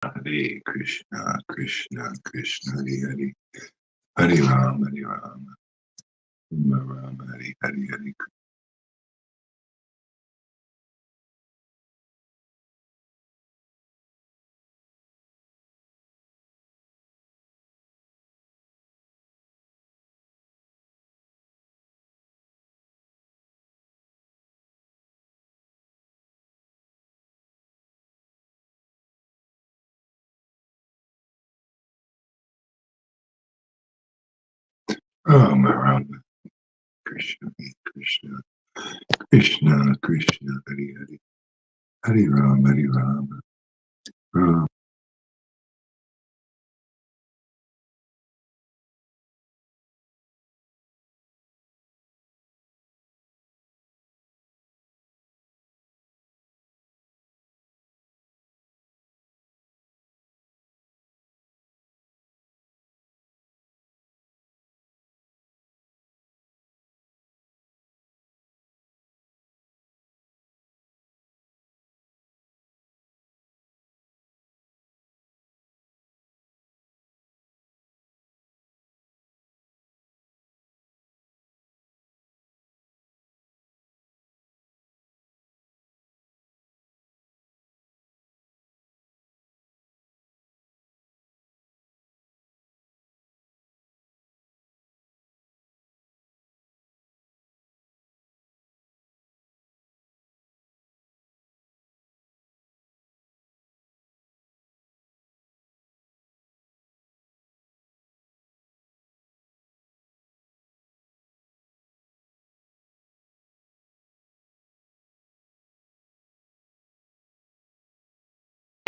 Hare Krishna, Krishna Krishna, Hare Hare, Hare Ram, Hare Ram, Ram Ram, Hare Hare, Hare. Ram Ram, Krishna Krishna, Krishna Krishna, Hare Hare, Hare Ram, Hare Ram, Ram.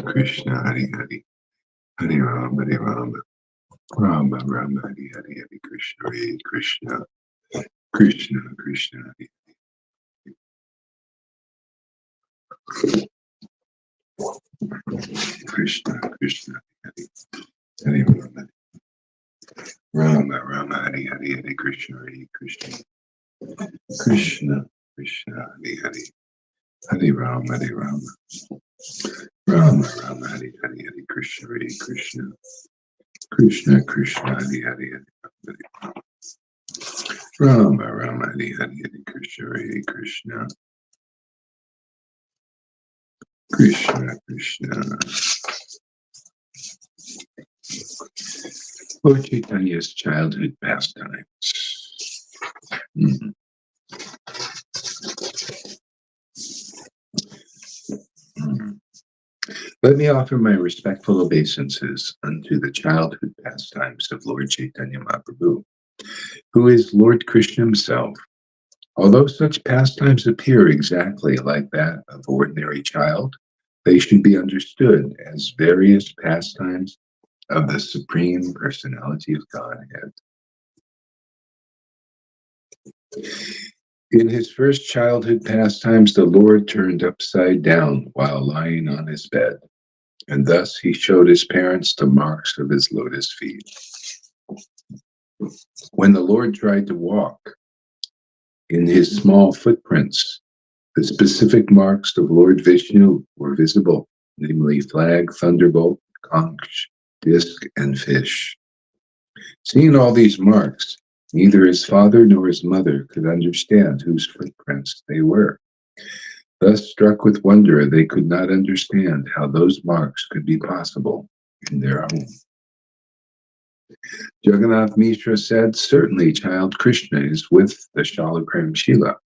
Krishna, Hare Hare, Hare Ram, Hare Ram, Ram Ram, Hare Hare, Hare Krishna, Hare Krishna, Krishna Krishna, Hare Krishna, Krishna, Hare Hare Ram, Rama Rama, Hare Hare, Hare Krishna, Hare Krishna, Krishna Krishna, Hare Hare, Hare Rama, Hare Rama, Rama Rama, Hare Hare, Hare Krishna, Hare Krishna, Krishna Krishna, Hare Hare, Hare Rama Rama, Hare Hare, Hare Krishna, Hare Krishna, Krishna Krishna. Lord Chaitanya's childhood pastimes. Mhm. Mhm. Let me offer my respectful obeisances unto the childhood pastimes of Lord Chaitanya Mahaprabhu, who is Lord Krishna himself. Although such pastimes appear exactly like that of ordinary child, they should be understood as various pastimes of the Supreme Personality of Godhead. In his first childhood pastimes, the Lord turned upside down while lying on his bed, and thus he showed his parents the marks of his lotus feet. When the Lord tried to walk, in his small footprints, the specific marks of Lord Vishnu were visible, namely flag, thunderbolt, conch, disc, and fish. Seeing all these marks, neither his father nor his mother could understand whose footprints they were. Thus, struck with wonder, they could not understand how those marks could be possible in their home. Jagannath Mishra said, certainly child Krishna is with the Shalakram Shila.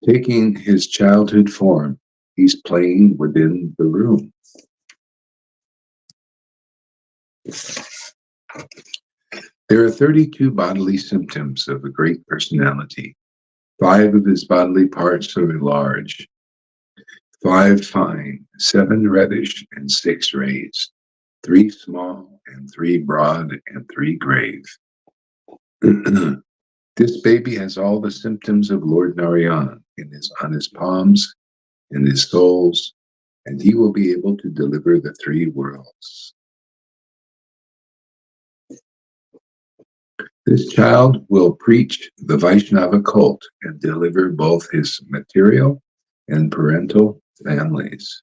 Taking his childhood form, he's playing within the room. There are 32 bodily symptoms of a great personality. 5 of his bodily parts are large, 5 fine, 7 reddish, and 6 raised, 3 small, and 3 broad, and 3 grave. This baby has all the symptoms of Lord Narayan on his palms, in his soles, and he will be able to deliver the 3 worlds. This child will preach the Vaishnava cult and deliver both his material and parental families.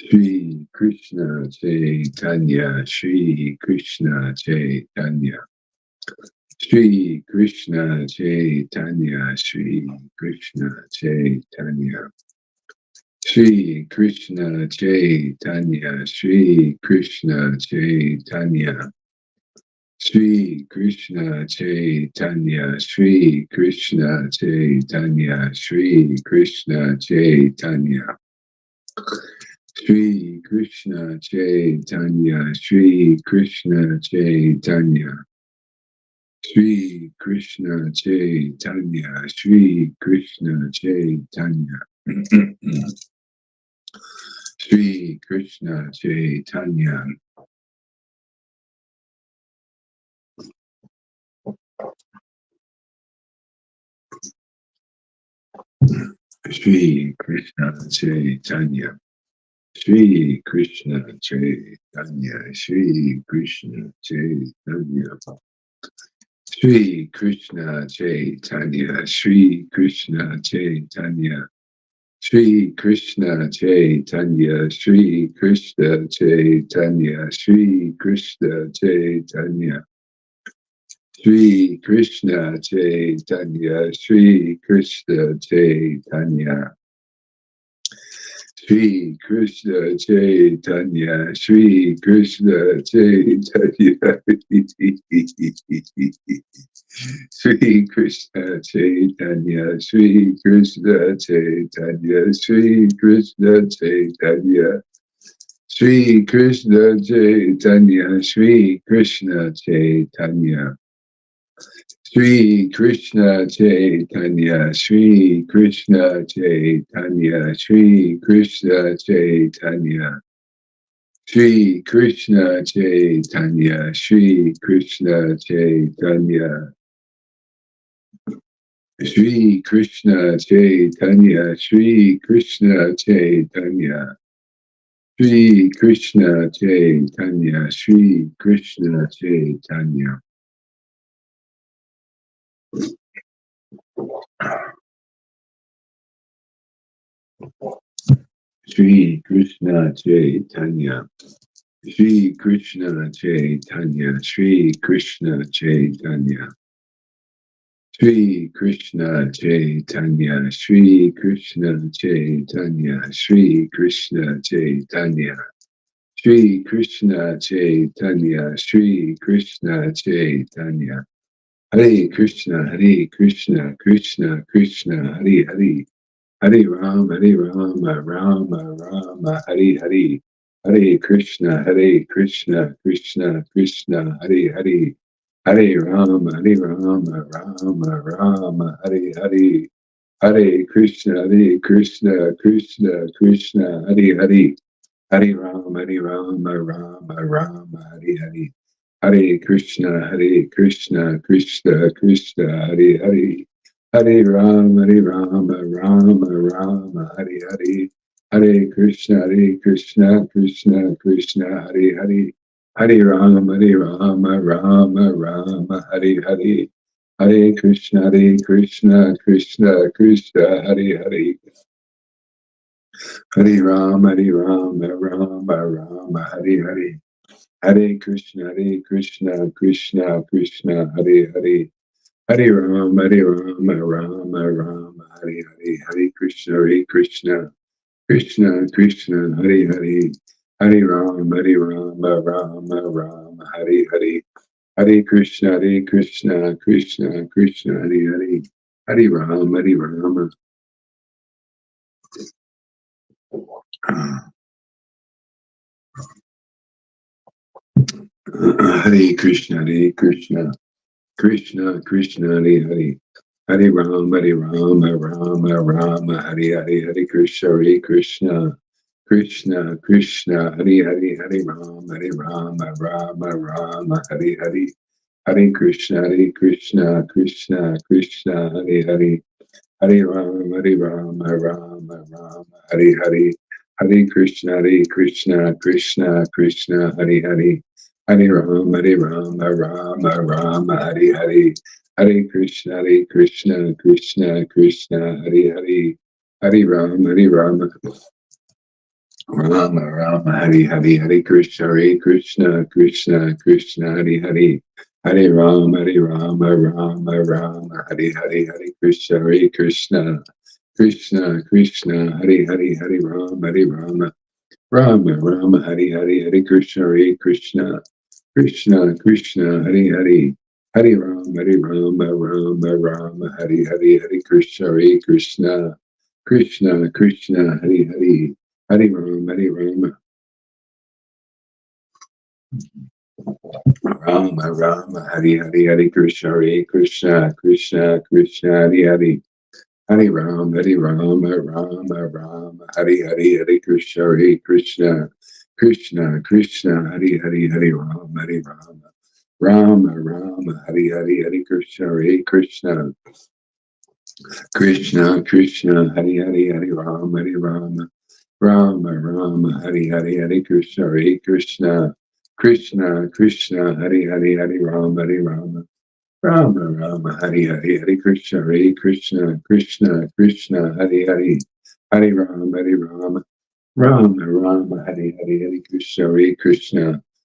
Shri Krishna Chaitanya, Shri Krishna Chaitanya. Shri Krishna Chaitanya, Shri Krishna Chaitanya. Shri Krishna Chaitanya, Shri Krishna Chaitanya. Shri Krishna Chaitanya, Shri Krishna Chaitanya, Shri Krishna Chaitanya. Shri Krishna Chaitanya, Shri Krishna Chaitanya. Shri Krishna Chaitanya, Shri Krishna Chaitanya. Shri Krishna Chaitanya. Shri Krishna Chaitanya. Shri Krishna Chaitanya. Shri Krishna Chaitanya. Shri Krishna Chaitanya. Shri Krishna Chaitanya. Shri Krishna Chaitanya, Shri Krishna Chaitanya, Shri Krishna Chaitanya. Shri Krishna Chaitanya, Shri Krishna Chaitanya. Shri Krishna Chaitanya, Shri Krishna Chaitanya. Shri Krishna Chaitanya, Shri Krishna Chaitanya, Shri Krishna Chaitanya. Shri Krishna Chaitanya, Shri Krishna Chaitanya. Shri Krishna Chaitanya, Shri Krishna Chaitanya, Shri Krishna Chaitanya. Shri Krishna Chaitanya, Shri Krishna Chaitanya. Shri Krishna Chaitanya, Shri Krishna Chaitanya. Shri Krishna Chaitanya, Shri Krishna Chaitanya. Shri Krishna Chaitanya. Shri Krishna Chaitanya, Shri Krishna Chaitanya. Shri Krishna Chaitanya, Shri Krishna Chaitanya, Shri Krishna Chaitanya. Shri Krishna Chaitanya, Shri Krishna Chaitanya. Hare Krishna, Hare Krishna, Krishna Krishna, Hare Hare. Hare Rama, Rama Rama, Hare Hare. Hare Krishna, Krishna Krishna, Hare Hare. Hare Rama, Rama Rama, Hare Hare. Hare Krishna, Krishna Krishna, Hare Hare. Hare Rama, Rama Rama, Hare Hare. Hare Krishna, Krishna Krishna, Hare Hare. Hare Rama, Rama Rama, Hare Hare. Hare Krishna, Krishna Krishna, Hare Hare. Hare Rama, Rama Rama, Hare Hare. Hare Krishna, Krishna Krishna, Hare Hare. Hare Rama, Rama Rama, Hare Hare. Hare Krishna, Krishna Krishna, Hare Hare. Hare Rama, Rama Rama, Hare Hare. Hare Krishna, Krishna Krishna, Hare Hare. Hare Rama, Rama Rama, Hare Hare. Hare Krishna, Krishna Krishna, Hare Hare. Hare Rama, Rama. Hare Krishna, Krishna Krishna, Hare Hare. Hare Rama, Rama Rama, Hare Hare. Hare Krishna, Krishna Krishna, Hare Hare. Hare Rama, Rama Rama, Hare Hare. Hare Krishna, Krishna Krishna, Hare Hare. Hare Rama, Rama Rama, Hare Hare. Hare Krishna, Krishna Krishna, Hare Hare. Hare Rama, Rama Rama, Hare Hare. Hare Krishna, Krishna Krishna, Hare Hare. Hare Rama, Rama Rama Hari Hari Hare Krishna Krishna Krishna Hari Hari Hare Rama Rama Rama Hari Hari Hare Krishna Krishna Krishna Hari Hari Hare Rama Rama Rama Hari Hari Hare Krishna Krishna Krishna Hari Hari Hare Rama Rama Hari Hari Hare Krishna Krishna Krishna Hari Hari Hare Rama Rama Rama Hari Hari Hare Krishna Krishna Krishna Hari Hari Hare Rama Rama Hari Hari Hare Krishna Krishna Krishna Hari Hari Hare Rama Hari Hari Hare Krishna Krishna Krishna Hari Hari Hare Rama Hari Hari Hare Krishna Krishna Krishna Hari Hari Hare Rama Hari Hari Hare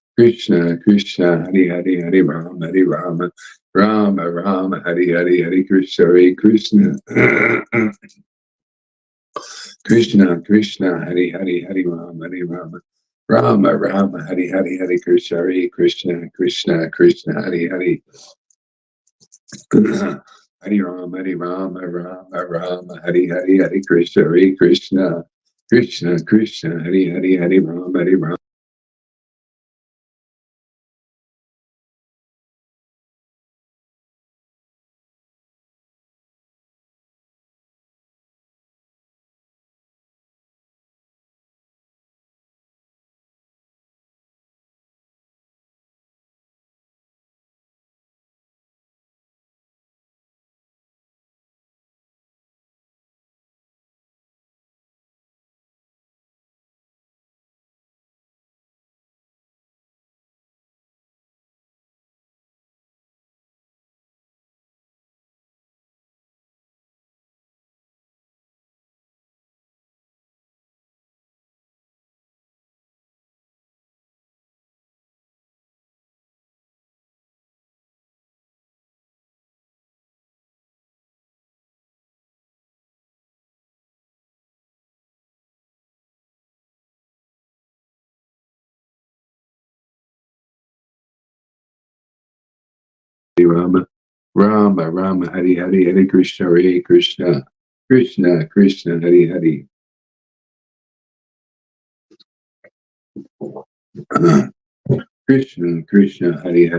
Krishna Krishna Hari Hari Hare Rama Hari Hari Hare Krishna Krishna Hari Hari Hare Rama Hari Hari Hare Krishna Krishna Hari Hari Hare Rama Hari Hari Hare Krishna Krishna Hari Hari Hari Rama Hari Hari Hare Krishna Hari Hari Hare Rama Rama Hari Hari Hare Krishna Krishna Hari Hari Krishna Hari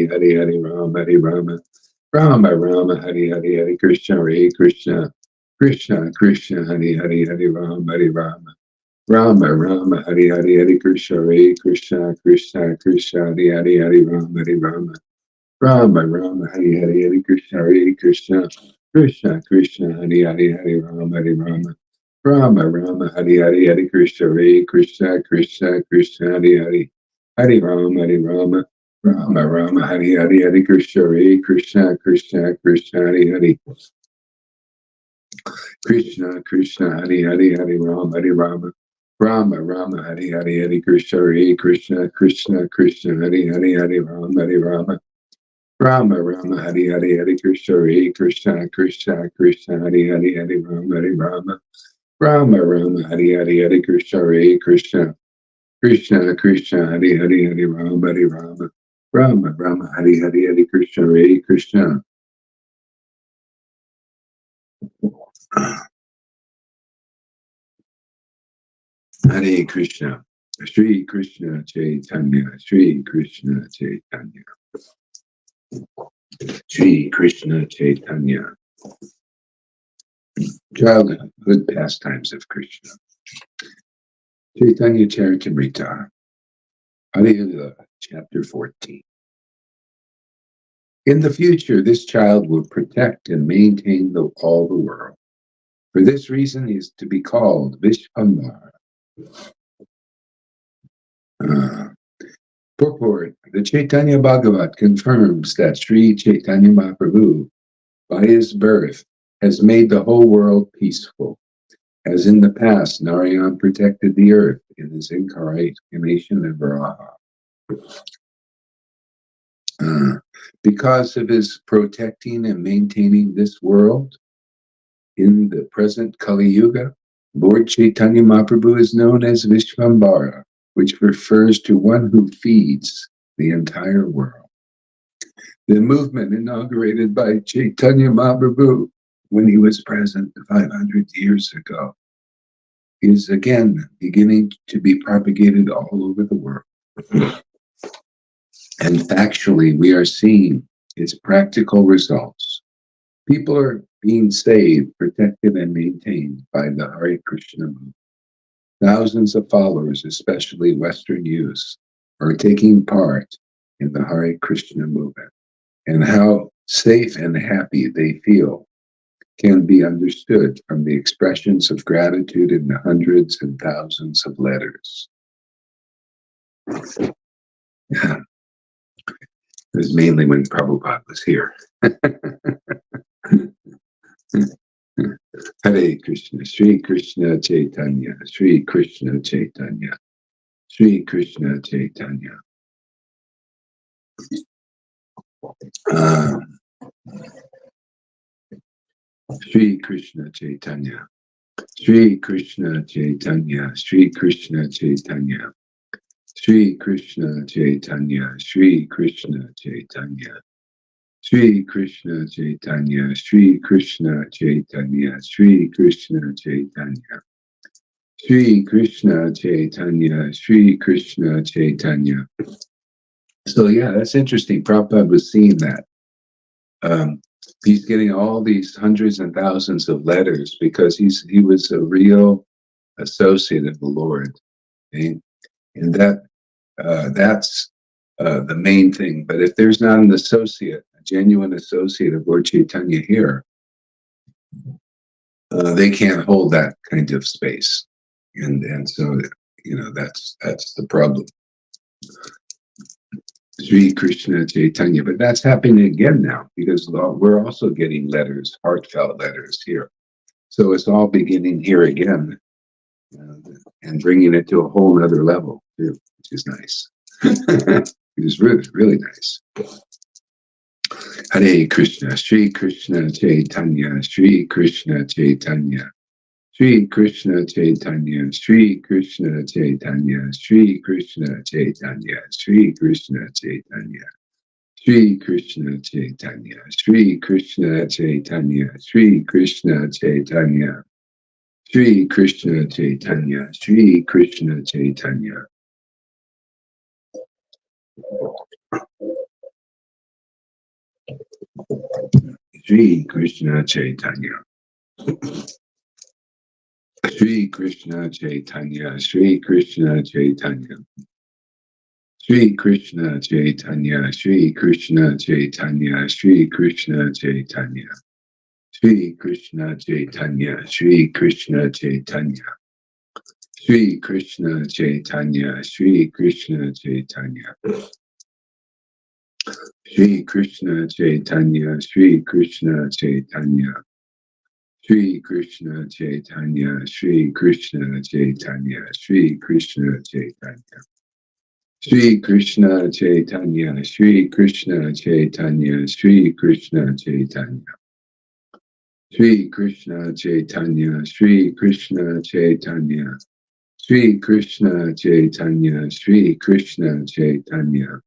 Hari Hare Rama Hari Hari Hare Krishna Hari Hari Hare Rama Hari Hari Hare Krishna Hari Rama Rama Hari Hari Hare Krishna Hari Rama Hari Hari Hare Krishna Hari Rama Hari Hari Hare Krishna Rama Hari Hari Hare Krishna Rama Hari Hari Hare Krishna Hari Rama Hari Hari Hare Krishna Krishna Hari Rama Hari Hari Hare Krishna Rama Hari Hari Hare Krishna Rama Hari Hari Hare Krishna Hari Rama Hari Hari Hare Krishna Hare Krishna Sri Krishna Chaitanya Sri Krishna Chaitanya Sri Krishna Chaitanya Childhood Pastimes of Krishna Chaitanya Charitamrita Adhyaya Chapter 14 In the future, this child will protect and maintain all the world. For this reason, he is to be called Vishwambar. Uh, Purport: the Chaitanya Bhagavat confirms that Sri Chaitanya Mahaprabhu, by his birth, has made the whole world peaceful. As in the past, Narayan protected the earth in his incarnation of Varaha. Because of his protecting and maintaining this world in the present Kali Yuga, Lord Chaitanya Mahaprabhu is known as Vishvambara, which refers to one who feeds the entire world. The movement inaugurated by Chaitanya Mahaprabhu when he was present 500 years ago is again beginning to be propagated all over the world. And factually, we are seeing its practical results. People are being saved, protected, and maintained by the Hare Krishna movement. Thousands of followers, especially Western youths, are taking part in the Hare Krishna movement. And how safe and happy they feel can be understood from the expressions of gratitude in the hundreds and thousands of letters. Yeah. It was mainly when Prabhupada was here. Hare Krishna, Sri Krishna Chaitanya, Sri Krishna Chaitanya, Sri Krishna Chaitanya. Sri Krishna Chaitanya, Sri Krishna Chaitanya, Sri Krishna Chaitanya, Sri Krishna Chaitanya, Sri Krishna Chaitanya, Sri Krishna Chaitanya, Sri Krishna Chaitanya, Sri Krishna Chaitanya, Sri Krishna Chaitanya, Sri Krishna Chaitanya. So yeah, that's interesting. Prabhupada was seeing that. He's getting all these hundreds and thousands of letters because he was a real associate of the Lord, okay? And that's the main thing. But if there's not an associate, a genuine associate of Lord Chaitanya here, they can't hold that kind of space, and so that's the problem. Sri Krishna Chaitanya, but that's happening again now because we're also getting letters, heartfelt letters here. So it's all beginning here again, and bringing it to a whole other level too, which is nice. It is really, really nice. Hare Krishna, Sri Krishna Chaitanya, Sri Krishna Chaitanya, Sri Krishna Chaitanya, Sri Krishna Chaitanya, Sri Krishna Chaitanya, Sri Krishna Chaitanya, Sri Krishna Chaitanya, Sri Krishna Chaitanya, Sri Krishna Chaitanya, Sri Krishna Chaitanya, Sri Krishna Chaitanya. Sri Krishna Chaitanya. Sri Krishna Chaitanya, Sri Krishna Chaitanya. Sri Krishna Chaitanya, Sri Krishna Chaitanya, Sri Krishna Chaitanya. Sri Krishna Chaitanya, Sri Krishna Chaitanya. Sri Krishna Chaitanya, Sri Krishna Chaitanya. Sri Krishna Chaitanya, Sri Krishna Chaitanya. Sri Krishna Chaitanya, Sri Krishna Chaitanya, Sri Krishna Chaitanya. Sri Krishna Chaitanya, Sri Krishna Chaitanya, Sri Krishna Chaitanya. Sri Krishna Chaitanya, Sri Krishna Chaitanya. Sri Krishna Chaitanya, Sri Krishna Chaitanya.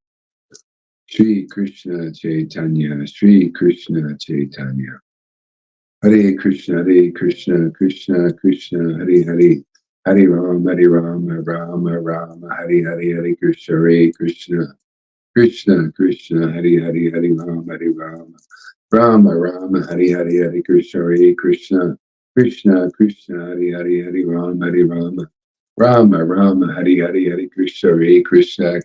Sri Krishna Chaitanya, Sri Krishna Chaitanya. Hare Krishna, Krishna Krishna, Hare Hare. Hare Rama, Rama Rama, Hare Hare, Hare Krishna, Krishna Krishna, Hare Hare, Hare Rama, Rama Rama, Hare Hare, Hare Krishna, Krishna Krishna, Hare Hare, Hare Rama, Rama Rama, Hare Hare, Hare Krishna, Krishna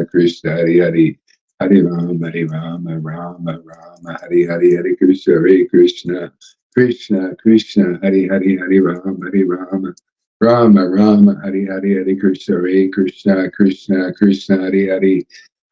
Krishna, Hare Hare, Hare Rama, Hare Rama, Rama Rama, Hare Hare, Hare Krishna, Hare Krishna, Krishna Krishna, Hare Hare, Hare Rama, Hare Rama, Rama Rama, Hare Hare, Hare Krishna, Hare Krishna, Krishna Krishna, Hare Hare,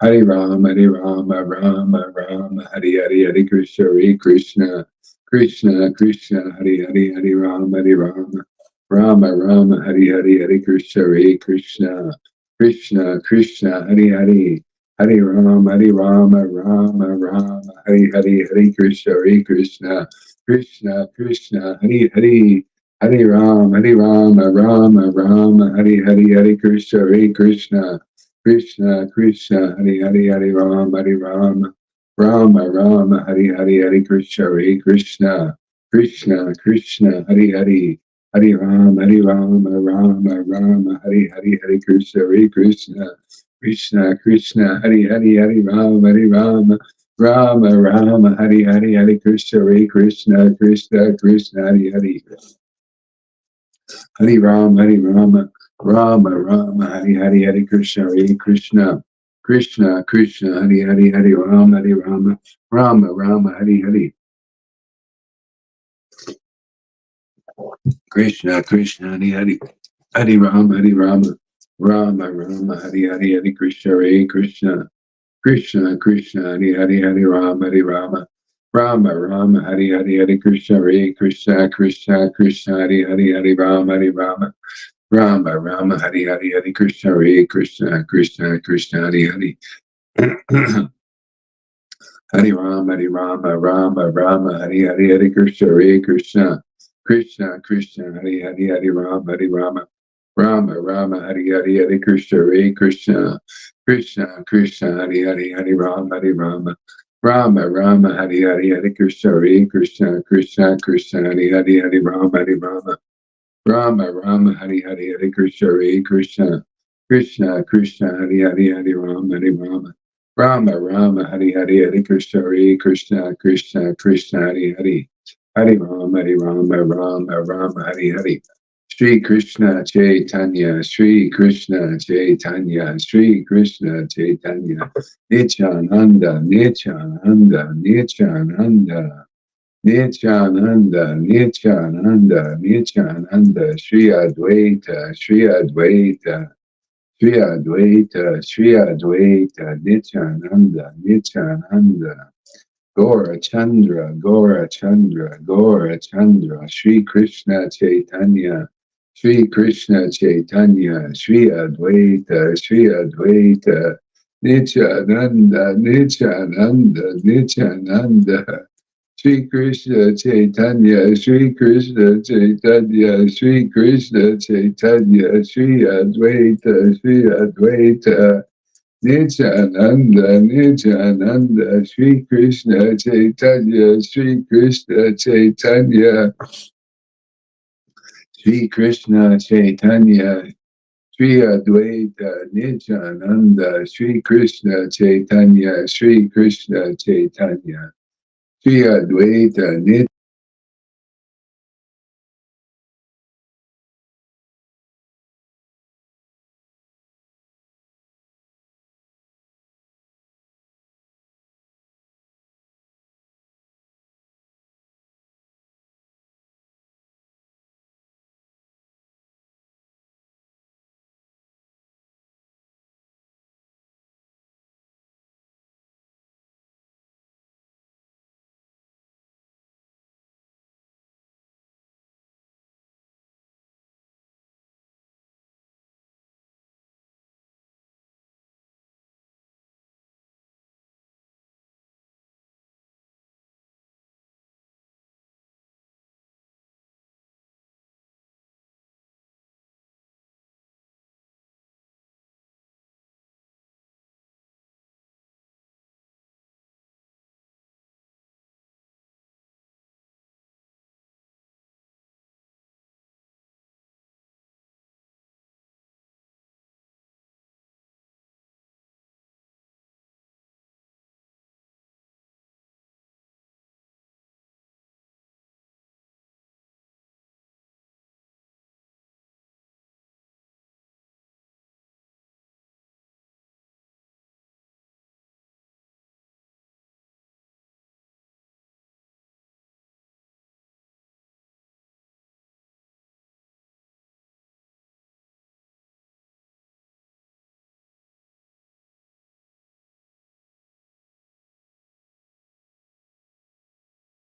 Hare Rama, Hare Rama, Rama Rama, Hare Hare, Hare Krishna, Hare Krishna, Krishna Krishna, Hare Hare, Hare Rama, Hare Rama, Rama Rama, Hare Hare, Hare Krishna, Hare Krishna, Krishna Krishna, Hare Hare. Hare Rama, Hare Rama, Rama Rama, Hare Hare, Hare Krishna, Hare Krishna, Krishna Krishna, Hare Hare, Hare Rama, Hare Rama, Rama Rama, Hare Hare, Hare Krishna, Hare Krishna, Krishna Krishna, Hare Hare, Hare Rama, Hare Rama, Rama Rama, Hare Hare, Hare Krishna, Hare Krishna, Krishna Krishna, Hare Hare. Hare Rama, Hare Rama, Rama Rama, Hare Hare, Hare Krishna, Hare Krishna, Krishna Krishna, Hare Hare, Hare Rama, Hare Rama, Rama Rama, Hare Hare, Hare Krishna, Hare Krishna, Krishna Krishna, Hare Hare, Hare Rama, Hare Rama, Rama Rama, Hare Hare, Hare Krishna, Hare Krishna, Krishna Krishna, Hare Hare, Hare Rama, Hare Rama, Rama Rama, Hare Hare, Krishna Krishna, Hare Hare, Hare Rama, Hare Rama, Rama Rama, Hare Hare, Hare Krishna, Hare Krishna, Krishna Krishna, Hare Hare, Hare Rama, Hare Rama, Rama Rama, Hare Hare, Hare Krishna, Hare Krishna, Krishna Krishna, Hare Hare, Hare Rama, Hare Rama, Rama Rama, Hare Hare, Hare Krishna, Hare Krishna, Krishna Krishna, Hare Hare. Hare Rama, Hare Rama, Rama Rama, Hare Hare, Hare Krishna, Hare Krishna, Krishna Krishna, Hare Hare, Hare Rama, Hare Rama, Rama Rama, Hare Hare, Hare Krishna, Hare Krishna, Krishna Krishna, Hare Hare, Hare Rama, Hare Rama, Rama Rama, Hare Hare, Hare Krishna, Hare Krishna, Krishna Krishna, Hare Hare, Hare Rama, Hare Rama, Rama Rama, Hare Hare, Hare Krishna, Hare Krishna, Krishna Krishna, Hare Hare, Hare Rama, Hare Rama, Rama Rama, Hare Hare, Hare Krishna, Hare Krishna, Krishna Krishna, Hare Hare, Hare Rama, Hare Rama, Rama Rama, Hare Hare. Shri Krishna Chaitanya, Shri Krishna Chaitanya, Shri Krishna Chaitanya, Nityananda, Nityananda, Nityananda. Nityananda, Nityananda, Nityananda, Sri Advaita, Sri Advaita, Sri Advaita, Sri Advaita, Nityananda, Nityananda, Gora Chandra, Gora Chandra, Gora Chandra, Sri Krishna Chaitanya, Sri Krishna Chaitanya, Sri Advaita, Sri Advaita, Nityananda, Nityananda, Nityananda, Sri Krishna Chaitanya, Sri Krishna Chaitanya, Sri Krishna Chaitanya, Sri Advaita, Sri Advaita, Nityananda, Nityananda, Sri Krishna Chaitanya, Sri Krishna Chaitanya, Sri Krishna Chaitanya, Sri Advaita, Nityananda, Sri Krishna Chaitanya, Sri Krishna Chaitanya, Sri Advaita,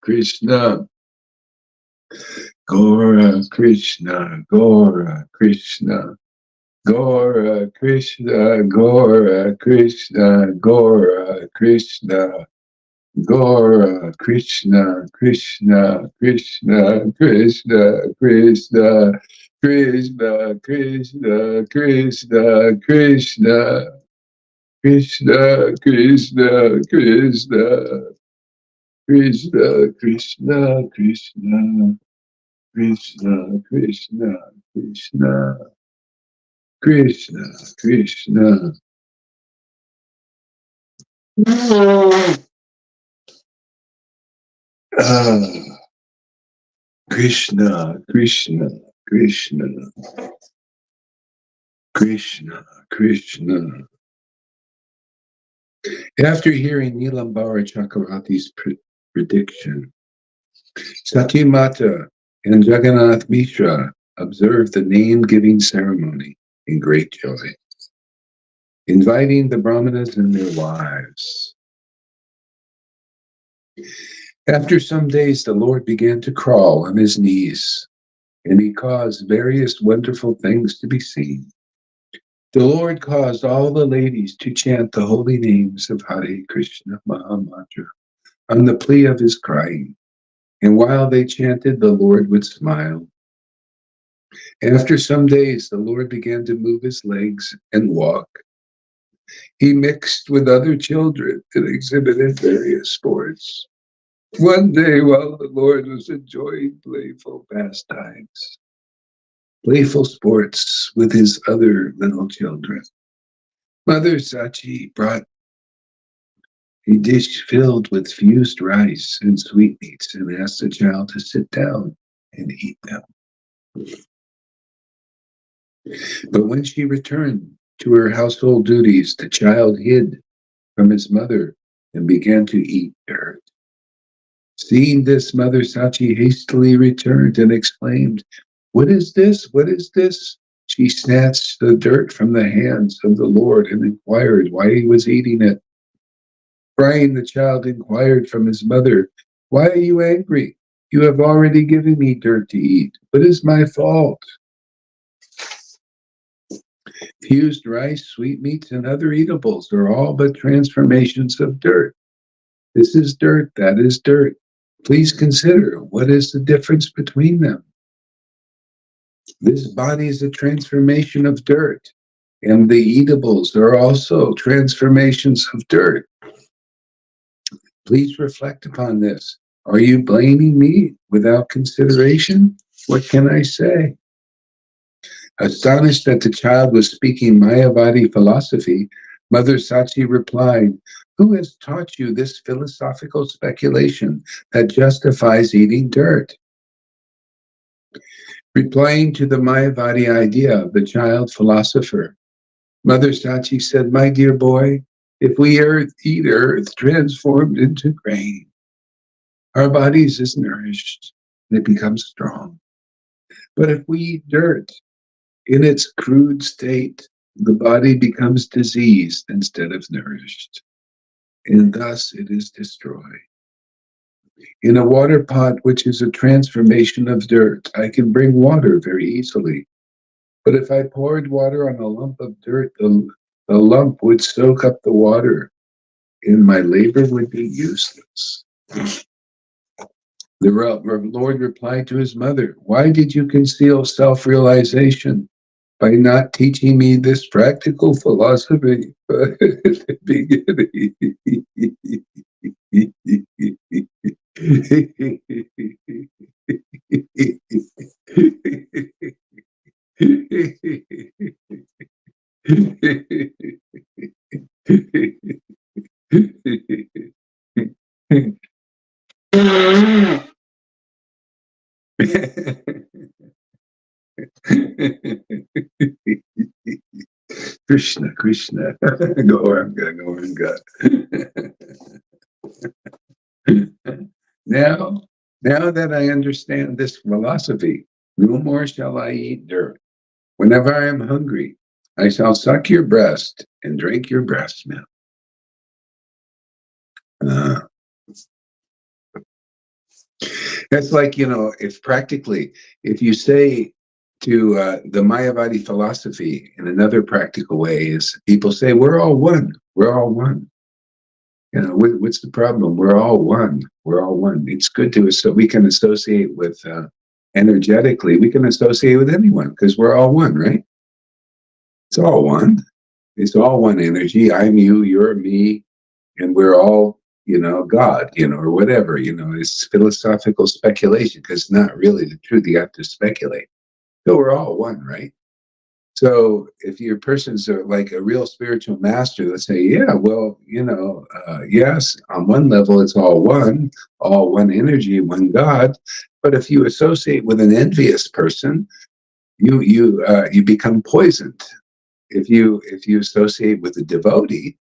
Krishna, Gora Krishna, Gora Krishna, Gora Krishna, Gora Krishna, Gora Krishna, Gora Krishna, Krishna, Krishna, Krishna, Krishna, Krishna, Krishna, Krishna, Krishna, Krishna, Krishna, Krishna, Krishna, Krishna, Krishna, Krishna, Krishna, Krishna, Krishna, Krishna. Ah, Krishna, Krishna, Krishna, Krishna, Krishna. After hearing Nilambara Chakravarti's prediction, Satyamata and Jagannath Mishra observed the name-giving ceremony in great joy, inviting the Brahmanas and their wives. After some days, the Lord began to crawl on his knees, and he caused various wonderful things to be seen. The Lord caused all the ladies to chant the holy names of Hare Krishna Mahamantra on the plea of his crying, and while they chanted, the Lord would smile. After some days, the Lord began to move his legs and walk. He mixed with other children and exhibited various sports. One day, while the Lord was enjoying playful pastimes, playful sports with his other little children, Mother Sachi brought a dish filled with fused rice and sweetmeats and asked the child to sit down and eat them. But when she returned to her household duties, the child hid from his mother and began to eat dirt. Seeing this, Mother Sachi hastily returned and exclaimed, "What is this? What is this?" She snatched the dirt from the hands of the Lord and inquired why he was eating it. Crying, the child inquired from his mother, "Why are you angry? You have already given me dirt to eat. What is my fault?" Fused rice, sweetmeats, and other eatables are all but transformations of dirt. This is dirt, that is dirt. Please consider, what is the difference between them? This body is a transformation of dirt, and the eatables are also transformations of dirt. Please reflect upon this. Are you blaming me without consideration? What can I say? Astonished that the child was speaking Mayavadi philosophy, Mother Sachi replied, "Who has taught you this philosophical speculation that justifies eating dirt?" Replying to the Mayavadi idea of the child philosopher, Mother Sachi said, "My dear boy, if we eat earth transformed into grain, our bodies is nourished and it becomes strong. But if we eat dirt in its crude state, the body becomes diseased instead of nourished, and thus it is destroyed. In a water pot, which is a transformation of dirt, I can bring water very easily. But if I poured water on a lump of dirt, the lump would soak up the water, and my labor would be useless." The Lord replied to his mother, "Why did you conceal self-realization by not teaching me this practical philosophy at the beginning?" Krishna, Krishna, Gauranga, Gauranga. Now, now that I understand this philosophy, no more shall I eat dirt. Whenever I am hungry, I shall suck your breast and drink your breast milk. That's like, if practically, if you say to the Mayavadi philosophy in another practical way is people say, we're all one. We're all one. What's the problem? We're all one. We're all one. It's good to, so we can associate with, energetically, we can associate with anyone because we're all one, right? It's all one. It's all one energy. I'm you, you're me, and we're all, God, or whatever, it's philosophical speculation because it's not really the truth. You have to speculate. So we're all one, right? So if your person's like a real spiritual master, let's say, yeah, well, yes, on one level, it's all one energy, one God. But if you associate with an envious person, you become poisoned. If you associate with a devotee,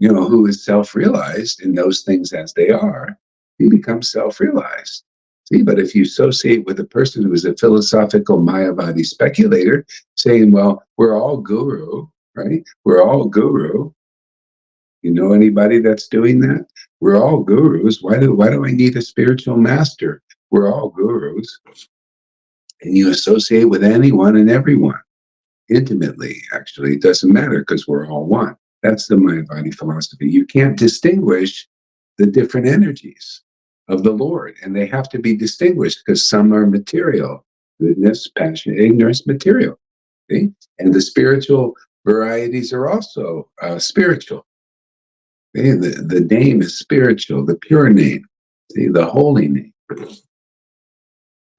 who is self-realized and knows things as they are, you become self-realized. See, but if you associate with a person who is a philosophical Mayavadi speculator, saying, well, we're all guru, right? We're all guru. You know anybody that's doing that? We're all gurus. Why do I need a spiritual master? We're all gurus. And you associate with anyone and everyone intimately. Actually, it doesn't matter because we're all one. That's the Mayavadi philosophy. You can't distinguish the different energies of the Lord, and they have to be distinguished because some are material, goodness, passion, ignorance, material. See? And the spiritual varieties are also spiritual. See? The name is spiritual, the pure name, see, the holy name.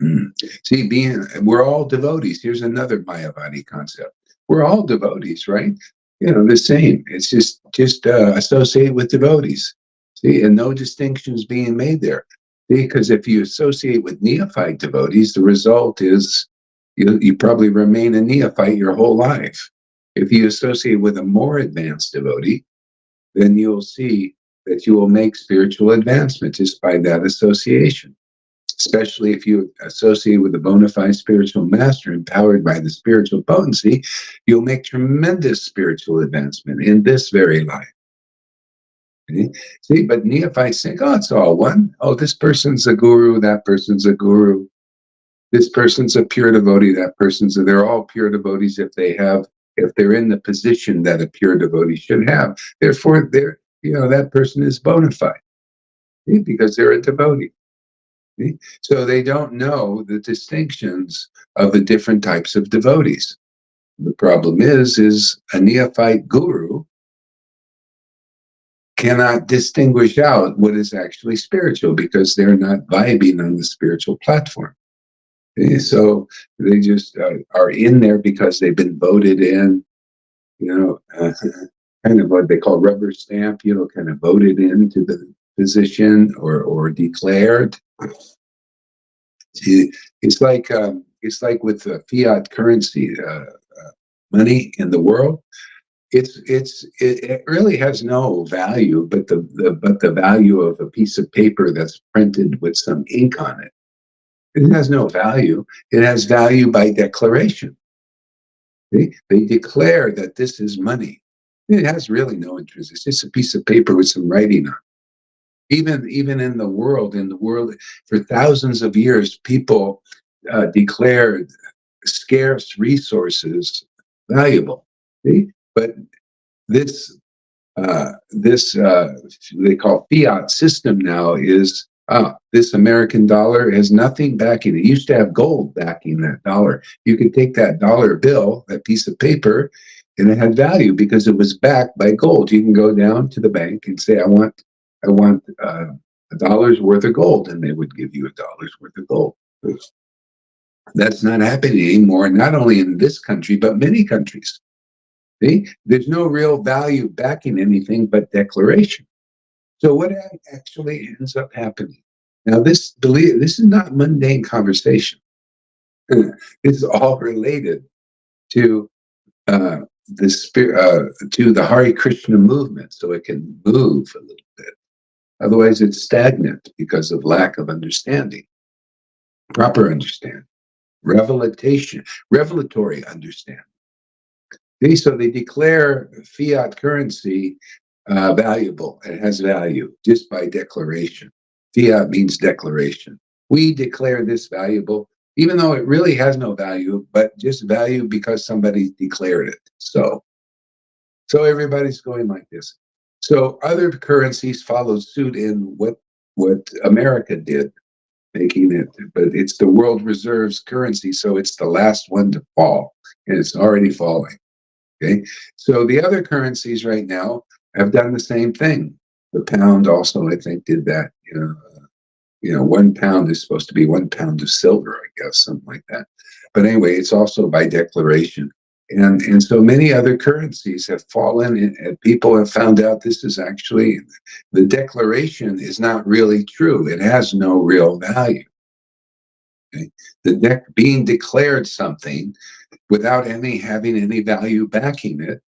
Mm. See, we're all devotees. Here's another Mayavadi concept. We're all devotees, right? The same. It's just associate with devotees. See, and no distinctions being made there. See, because if you associate with neophyte devotees, the result is you probably remain a neophyte your whole life. If you associate with a more advanced devotee, then you'll see that you will make spiritual advancement just by that association, especially if you associate with a bona fide spiritual master empowered by the spiritual potency, you'll make tremendous spiritual advancement in this very life. Okay? See, but neophytes think, oh, it's all one. Oh, this person's a guru, that person's a guru. This person's a pure devotee, that they're all pure devotees if they're in the position that a pure devotee should have. Therefore, that person is bona fide, see, because they're a devotee. So they don't know the distinctions of the different types of devotees. The problem is a neophyte guru cannot distinguish out what is actually spiritual because they're not vibing on the spiritual platform. Okay? So they just are in there because they've been voted in, kind of what they call rubber stamp, kind of voted into the position or declared. It's like with fiat currency, money in the world. It really has no value, but the value of a piece of paper that's printed with some ink on it. It has no value. It has value by declaration. They declare that this is money. It has really no interest. It's just a piece of paper with some writing on it. Even in the world, for thousands of years, people declared scarce resources valuable. See? But this they call fiat system now is this American dollar has nothing backing it. It used to have gold backing that dollar. You could take that dollar bill, that piece of paper, and it had value because it was backed by gold. You can go down to the bank and say, I want a dollar's worth of gold, and they would give you a dollar's worth of gold. That's not happening anymore, not only in this country, but many countries. See? There's no real value backing anything but declaration. So what actually ends up happening? Now, this is not mundane conversation. This is all related to the spirit, to the Hare Krishna movement, so it can move a little bit. Otherwise, it's stagnant because of lack of understanding, proper understanding, revelatory understanding. So they declare fiat currency valuable. It has value just by declaration. Fiat means declaration. We declare this valuable, even though it really has no value, but just value because somebody declared it. So everybody's going like this. So other currencies followed suit in what America did, making it, but it's the world reserves currency, so it's the last one to fall, and it's already falling. Okay, so the other currencies right now have done the same thing. The pound also, I think, did that. 1 pound is supposed to be 1 pound of silver, I guess, something like that. But anyway, it's also by declaration. And so many other currencies have fallen, and people have found out this is actually, the declaration is not really true. It has no real value. Okay? Being declared something without having any value backing it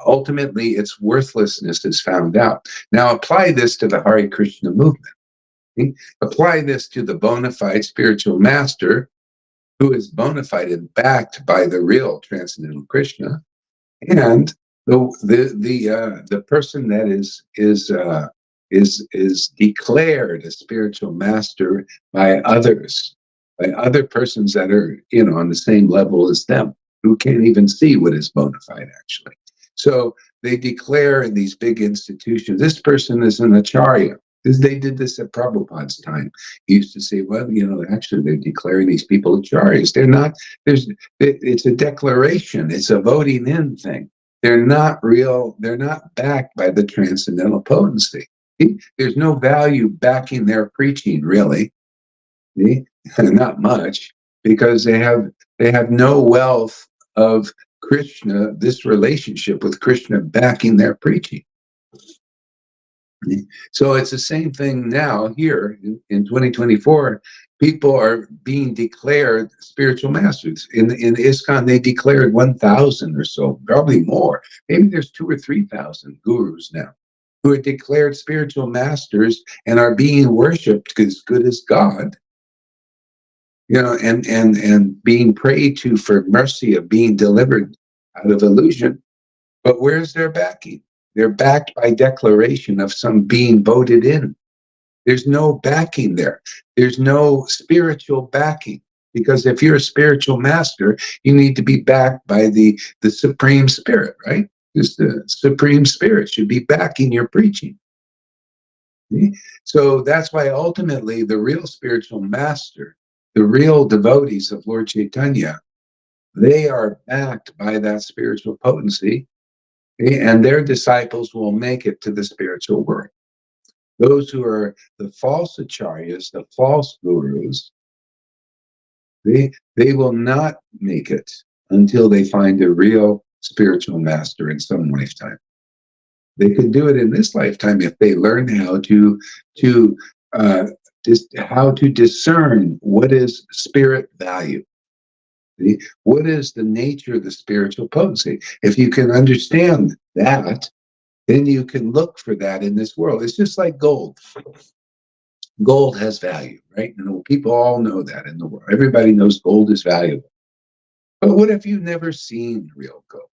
ultimately its worthlessness is found out. Now apply this to the Hare Krishna movement. Okay? Apply this to the bona fide spiritual master, who is bona fide and backed by the real transcendental Krishna, and the person that is declared a spiritual master by others, by other persons that are on the same level as them, who can't even see what is bona fide actually. So they declare in these big institutions, this person is an acharya. They did this at Prabhupada's time. He used to say, well, actually they're declaring these people acharyas. They're not, it's a declaration, it's a voting in thing. They're not real, they're not backed by the transcendental potency. There's no value backing their preaching, really. Not much, because they have no wealth of Krishna, this relationship with Krishna backing their preaching. So it's the same thing now here in 2024. People are being declared spiritual masters. In ISKCON, they declared 1,000 or so, probably more. Maybe there's 2,000 or 3,000 gurus now who are declared spiritual masters and are being worshipped as good as God. And being prayed to for mercy of being delivered out of illusion. But where's their backing? They're backed by declaration of some being voted in. There's no backing there. There's no spiritual backing. Because if you're a spiritual master, you need to be backed by the Supreme Spirit, right? Because the Supreme Spirit should be backing your preaching. So that's why ultimately the real spiritual master, the real devotees of Lord Chaitanya, they are backed by that spiritual potency, and their disciples will make it to the spiritual world. Those who are the false acharyas, the false gurus, they will not make it until they find a real spiritual master in some lifetime. They could do it in this lifetime if they learn how to discern what is spirit value. What is the nature of the spiritual potency? If you can understand that, then you can look for that in this world. It's just like gold. Gold has value, right? People all know that in the world. Everybody knows gold is valuable. But what if you've never seen real gold?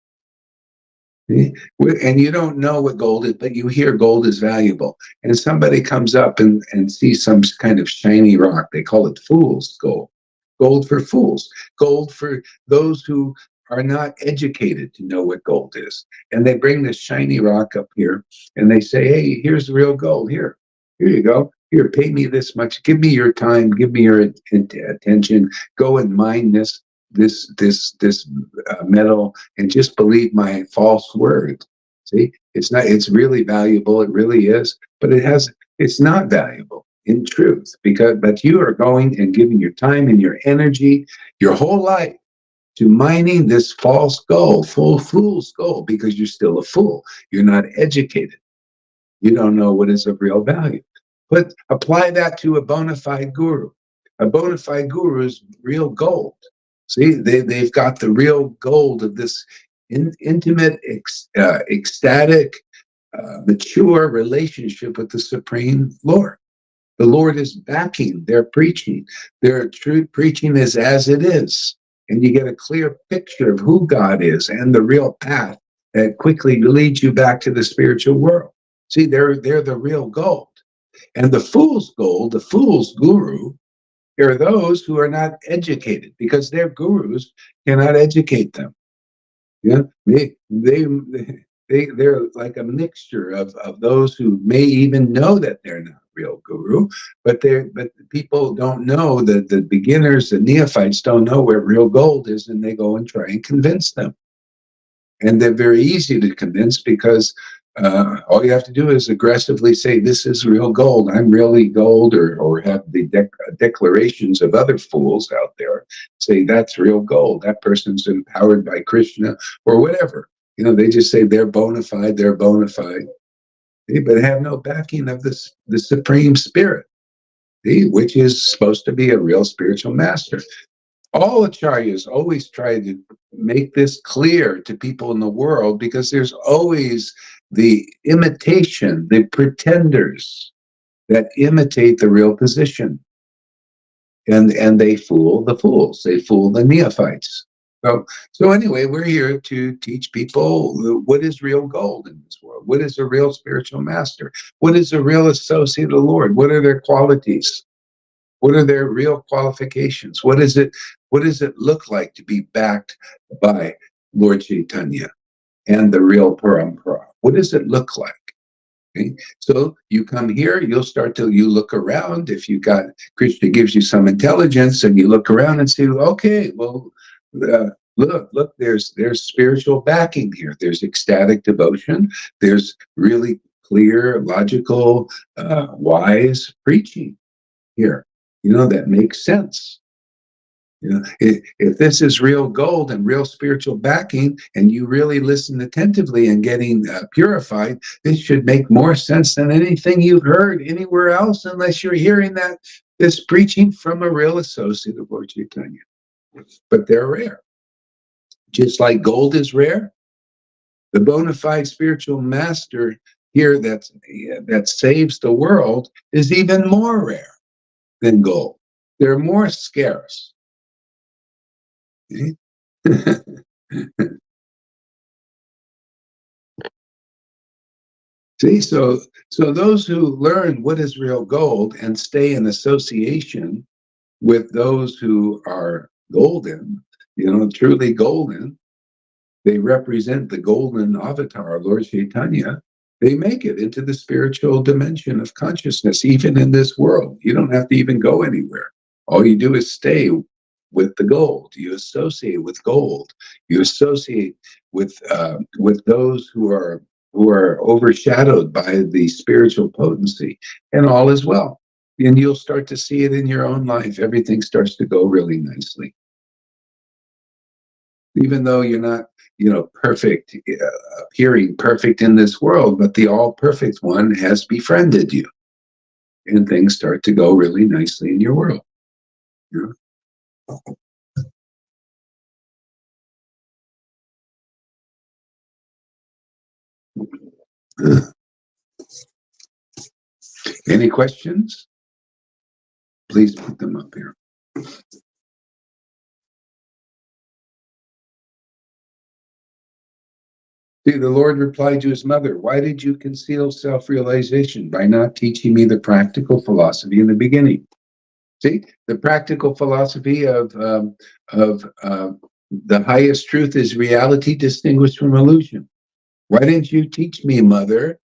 And you don't know what gold is, but you hear gold is valuable. And somebody comes up and sees some kind of shiny rock. They call it fool's gold. Gold for fools. Gold for those who are not educated to know what gold is. And they bring this shiny rock up here and they say, hey, here's the real gold. Here you go. Here, pay me this much. Give me your time. Give me your attention. Go and mine this metal and just believe my false word. See, it's really valuable. It really is, but it's not valuable in truth, but you are going and giving your time and your energy, your whole life, to mining this false gold, fool's gold, because you're still a fool. You're not educated. You don't know what is of real value. But apply that to a bona fide guru. A bona fide guru is real gold. See, they've got the real gold of this intimate, ecstatic, mature relationship with the Supreme Lord. The Lord is backing their preaching. Their true preaching is as it is. And you get a clear picture of who God is and the real path that quickly leads you back to the spiritual world. See, they're the real gold. And the fool's gold, the fool's guru, are those who are not educated because their gurus cannot educate them. Yeah, they're like a mixture of those who may even know that they're not real guru, but people don't know that the beginners, the neophytes don't know where real gold is, and they go and try and convince them. And they're very easy to convince because all you have to do is aggressively say, this is real gold, I'm really gold, or have the declarations of other fools out there say that's real gold, that person's empowered by Krishna, or whatever. They just say they're bona fide, but have no backing of the Supreme Spirit, which is supposed to be a real spiritual master. All acharyas always try to make this clear to people in the world, because there's always the imitation, the pretenders that imitate the real position. And they fool the fools, they fool the neophytes. So anyway, we're here to teach people what is real gold in this world. What is a real spiritual master? What is a real associate of the Lord? What are their qualities? What are their real qualifications? What does it look like to be backed by Lord Chaitanya and the real parampara? What does it look like? Okay? So you come here, you look around. If Krishna gives you some intelligence, and you look around and say, okay, well, look, there's spiritual backing here. There's ecstatic devotion. There's really clear, logical, wise preaching here, that makes sense. If this is real gold and real spiritual backing, and you really listen attentively and getting purified, this should make more sense than anything you've heard anywhere else, unless you're hearing this preaching from a real associate of Lord Chaitanya. But they're rare. Just like gold is rare, the bona fide spiritual master here that saves the world is even more rare than gold. They're more scarce. See, so those who learn what is real gold and stay in association with those who are golden, truly golden, they represent the golden avatar, Lord Chaitanya. They make it into the spiritual dimension of consciousness, even in this world. You don't have to even go anywhere. All you do is stay with the gold. You associate with gold. You associate with those who are overshadowed by the spiritual potency, and all is well. And you'll start to see it in your own life. Everything starts to go really nicely. Even though you're not, perfect, appearing perfect in this world, but the all-perfect one has befriended you. And things start to go really nicely in your world. Any questions? Please put them up here. See, the Lord replied to his mother, "Why did you conceal self-realization by not teaching me the practical philosophy in the beginning?" See, the practical philosophy of the highest truth is reality distinguished from illusion. Why didn't you teach me, mother,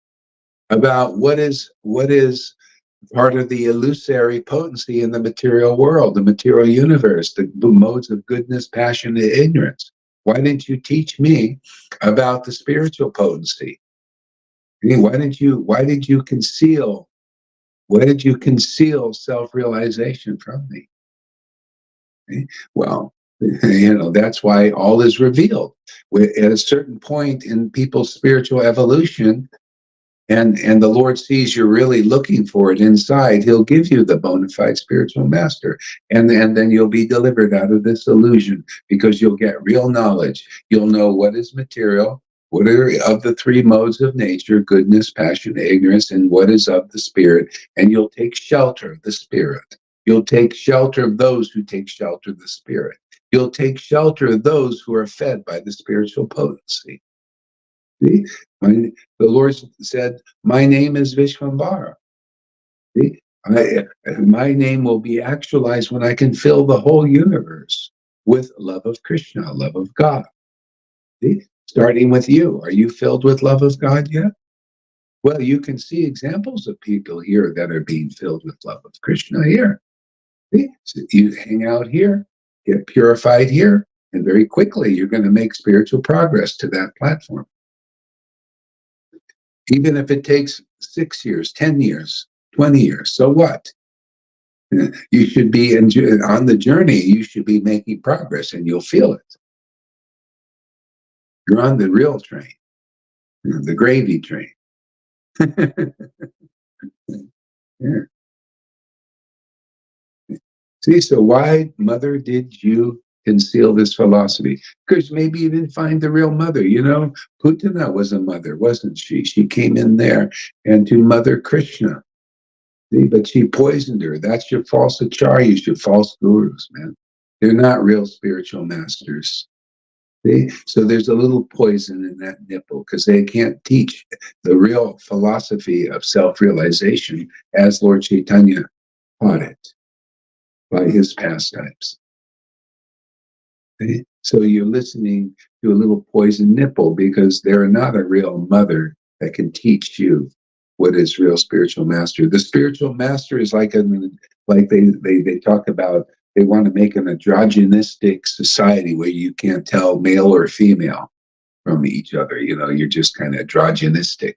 about what is part of the illusory potency in the material world, the material universe, the modes of goodness, passion, and ignorance? Why didn't you teach me about the spiritual potency? I mean, why did you conceal self-realization from me? Okay? Well, that's why all is revealed. At a certain point in people's spiritual evolution, and the Lord sees you're really looking for it inside, he'll give you the bona fide spiritual master. And then you'll be delivered out of this illusion, because you'll get real knowledge. You'll know what is material, what are of the three modes of nature, goodness, passion, ignorance, and what is of the spirit. And you'll take shelter of the spirit. You'll take shelter of those who take shelter of the spirit. You'll take shelter of those who are fed by the spiritual potency. See? The Lord said, "My name is Vishvambara." See? My name will be actualized when I can fill the whole universe with love of Krishna, love of God. See? Starting with you. Are you filled with love of God yet? Well, you can see examples of people here that are being filled with love of Krishna here. See? So you hang out here, get purified here, and very quickly you're going to make spiritual progress to that platform. Even if it takes 6 years, 10 years, 20 years, so what? You should be on the journey, you should be making progress and you'll feel it. You're on the real train, the gravy train. Yeah. See, so why, Mother, did you conceal this philosophy? Because maybe you didn't find the real mother. You know, Putana was a mother, wasn't she? She came in there and to Mother Krishna. See, but she poisoned her. That's your false acharyas, your false gurus, man. They're not real spiritual masters. See? So there's a little poison in that nipple because they can't teach the real philosophy of self-realization as Lord Chaitanya taught it by his pastimes. See? So you're listening to a little poison nipple because they're not a real mother that can teach you what is real spiritual master. The spiritual master is like they talk about. They want to make an androgynistic society where you can't tell male or female from each other. You know, you're just kind of androgynistic.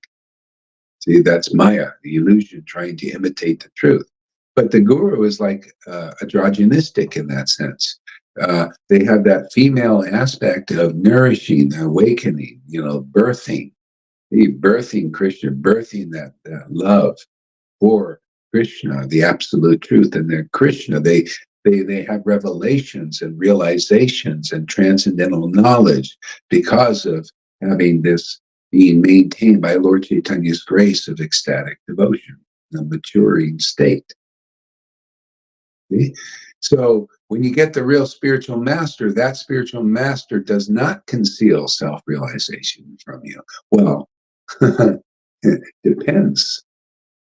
See, that's Maya, the illusion, trying to imitate the truth. But the guru is like androgynistic in that sense. They have that female aspect of nourishing, awakening, you know, birthing Krishna, birthing that love for Krishna, the absolute truth. And they're Krishna. They have revelations and realizations and transcendental knowledge because of having this being maintained by Lord Chaitanya's grace of ecstatic devotion, the maturing state. See? So when you get the real spiritual master, that spiritual master does not conceal self-realization from you. Well, it depends.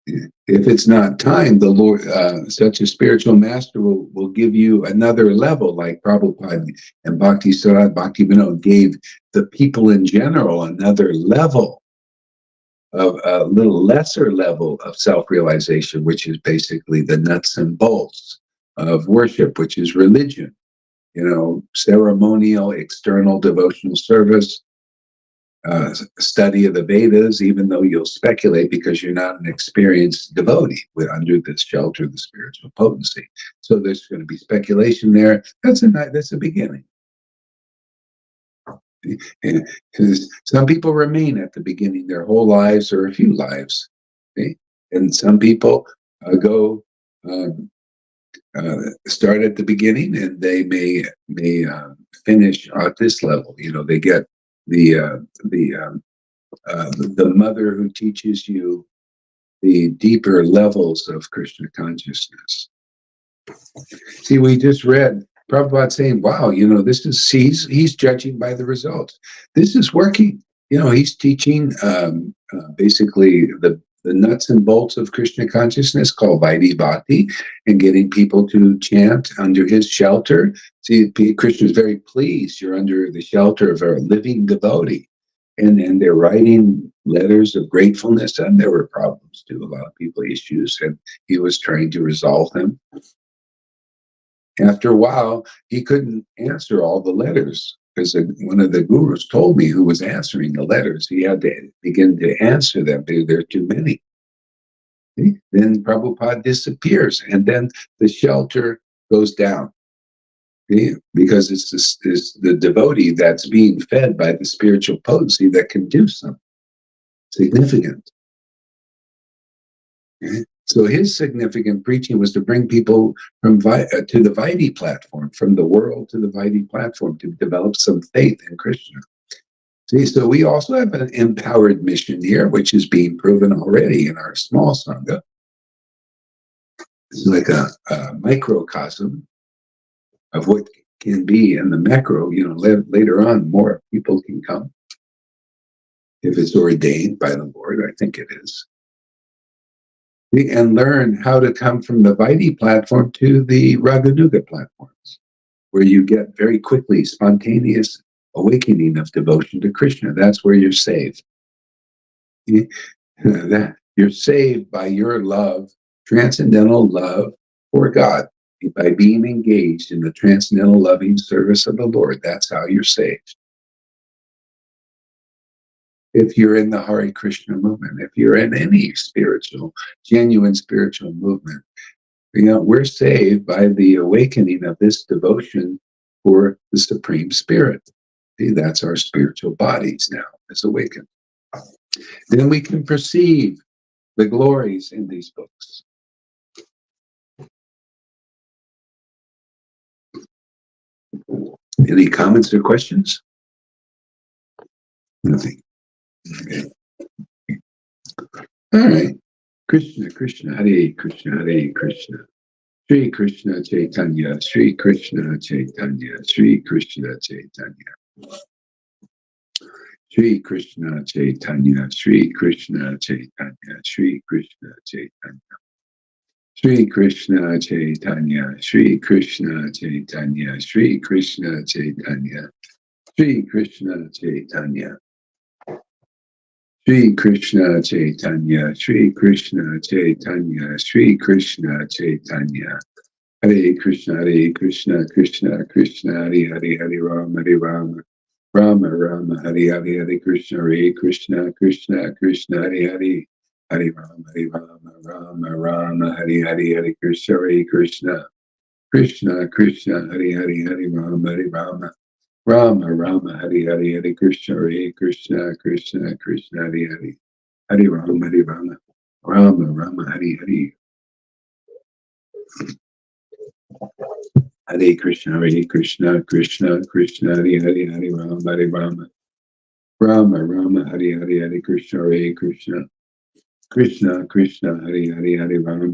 If it's not time, the Lord, such a spiritual master will give you another level, like Prabhupada and Bhakti Sarad Bhakti Vinod gave the people in general another level of a little lesser level of self-realization, which is basically the nuts and bolts of worship, which is religion, you know, ceremonial, external devotional service, study of the Vedas, even though you'll speculate because you're not an experienced devotee under the shelter of the spiritual potency. So there's going to be speculation there. That's a beginning. Because some people remain at the beginning their whole lives or a few lives, okay? And some people go start at the beginning and they may finish at this level. You know, they get the mother who teaches you the deeper levels of Krishna consciousness. See, we just read Prabhupada saying, wow, you know, he's judging by the results. This is working. You know, he's teaching basically the nuts and bolts of Krishna consciousness called Vaidhi Bhakti and getting people to chant under his shelter. See, Krishna is very pleased. You're under the shelter of a living devotee. And they're writing letters of gratefulness, and there were problems too, a lot of people issues, and he was trying to resolve them. After a while, he couldn't answer all the letters because one of the gurus told me who was answering the letters. He had to begin to answer them because there are too many. See? Then Prabhupada disappears, and then the shelter goes down. See? Because it's the devotee that's being fed by the spiritual potency that can do something significant. Okay? So his significant preaching was to bring people from to the Vaidhi platform, from the world to the Vaidhi platform, to develop some faith in Krishna. See, so we also have an empowered mission here, which is being proven already in our small sangha. It's like a microcosm of what can be in the macro. You know, later on, more people can come if it's ordained by the Lord. I think it is. and learn how to come from the Vaidhi platform to the Raganuga platforms, where you get very quickly spontaneous awakening of devotion to Krishna. That's where you're saved. You're saved by your love, transcendental love for God, by being engaged in the transcendental loving service of the Lord. That's how you're saved. If you're in the Hare Krishna movement, if you're in any genuine spiritual movement, we're saved by the awakening of this devotion for the Supreme Spirit. See, that's our spiritual bodies now, is awakened. Then we can perceive the glories in these books. Any comments or questions? Nothing. Okay. All right. Krishna, Krishna, Hare Krishna, Hare Krishna. Sri Krishna Chaitanya, Sri Krishna Chaitanya, Sri Krishna Chaitanya. Sri Krishna Chaitanya, Sri Krishna Chaitanya, Sri Krishna Chaitanya. Sri Krishna Chaitanya, Sri Krishna Chaitanya, Sri Krishna Chaitanya, Sri Krishna Chaitanya. Sri Krishna Chaitanya, Sri Krishna Chaitanya, Sri Krishna Chaitanya. Hare Krishna, Krishna Krishna, Hare Hare, Hare Rama, Rama Rama, Hare Hare, Hare Krishna, Krishna Krishna, Hare Hare, Hare Rama, Rama Rama, Hare Hare, Hare Krishna, Krishna Krishna, Hare Hare, Hare Rama, Rama, Hare Hare, Hare Krishna, Krishna Krishna, Hare Hare, Hare Rama, Rama, Hare Hare. Hare Krishna, Krishna Krishna, Hare Hare, Hare Rama, Rama, Hare Hare, Hare Krishna, Krishna Krishna, Hare Hare, Hare Rama,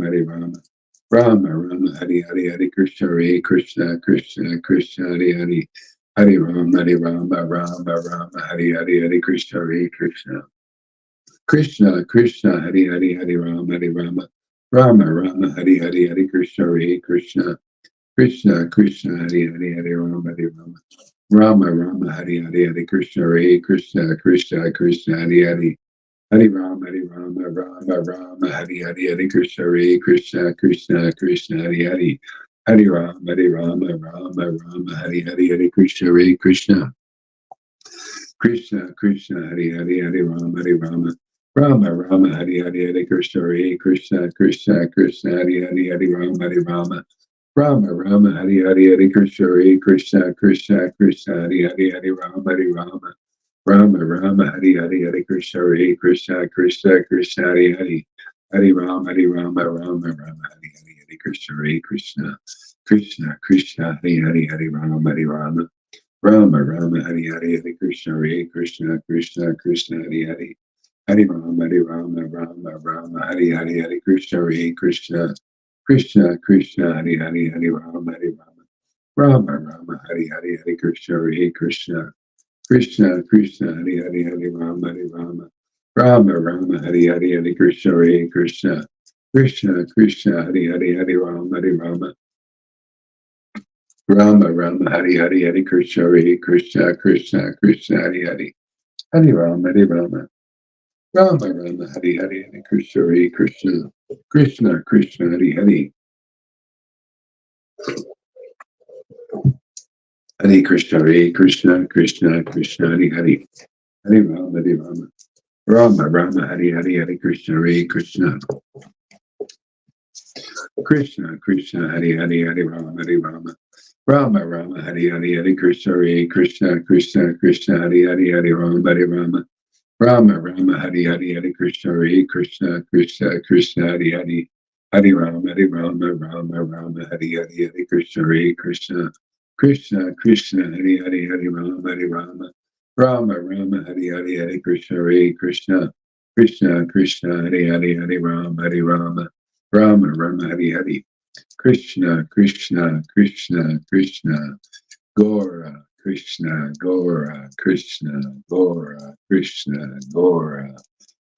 Rama, Hare Hare, Hare Krishna, Krishna Krishna, Hare Hare, Hare Rama, Rama, Hare Hare, Hare Krishna, Krishna Krishna, Hare Hare, Hare Rama, Rama, Hare Hare, Hare Krishna, Krishna Krishna, Hare Hare, Hare Rama, Hare Hare, Hare Krishna, Krishna Krishna, Hare Hare, Hare Rama, Rama, Hare Hare, Hare Krishna, Krishna Krishna, Hare Hare, Hare Rama, Rama, Hare Hare, Hare Krishna, Krishna, Hare Hare, Hare Rama, Hare Hare, Hare Krishna, Krishna Krishna, Hare Hare, Hare Rama, Rama, Hare Hare, Hare Krishna, Krishna Krishna, Hare Hare, Hare Rama, Hare Hare, Hare Krishna, Krishna Krishna, Hare Hare, Hare Rama, Hare Hare, Hare Krishna, Krishna, Hare Hare, Hare Rama, Rama, Hare Hare, Hare Krishna, Krishna Krishna, Hare Hare, Hare Rama, Hare Hare, Hare Krishna, Krishna Krishna, Hare Hare, Hare Rama, Rama, Hare Hare, Hare Krishna, Krishna Krishna, Hare Hare, Hare Rama, Rama, Hare Hare, Hare Krishna, Krishna Krishna, Hare Hare, Hare Rama, Hare Hare, Hare Krishna, Krishna Krishna, Hare Hare, Hare Rama, Rama, Hare Hare, Hare Krishna, Krishna Krishna, Hare Hare. Hare Krishna, Krishna Krishna, Hare Hare, Hare Rama, Hare Hare, Hare Krishna, Krishna, Hare Hare, Hare Rama, Rama, Hare Hare, Hare Krishna, Krishna, Hare Hare, Hare Rama, Rama, Hare Hare, Hare Krishna, Krishna, Hare Hare, Hare Rama, Hare Hare, Hare Krishna, Krishna, Hare Hare, Hare Rama, Hare Hare, Hare Krishna, Krishna, Hare Hare, Hare Rama, Rama, Hare Hare, Krishna, Gora, Krishna, Gora, Krishna, Gora, Krishna, Gora,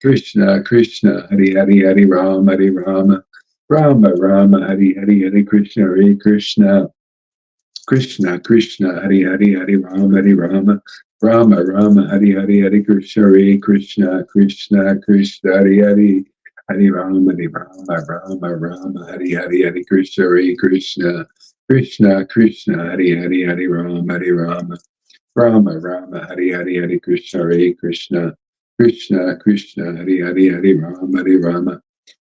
Krishna, Krishna, Hari Hari, Hari Rama, Hari Rama, Rama Rama, Hari Hari, Hari Krishna, Hare Krishna, Krishna, Krishna, Hari Hari, Hari Rama, Hari Rama, Rama Rama, Hari Hari, Hari Krishna, Hare Krishna, Krishna, Krishna, Hari Hari, Hari Rama, Hari Rama, Rama Rama, Hari Hari, Hari Krishna, Hare Krishna, Krishna, Krishna, Hari Hari, Hari Rama, Hari Rama, Rama Rama, Hari Hari, Hari Krishna, Hare Krishna, Krishna, Krishna, Hari Hari, Hari Rama, Hari Rama,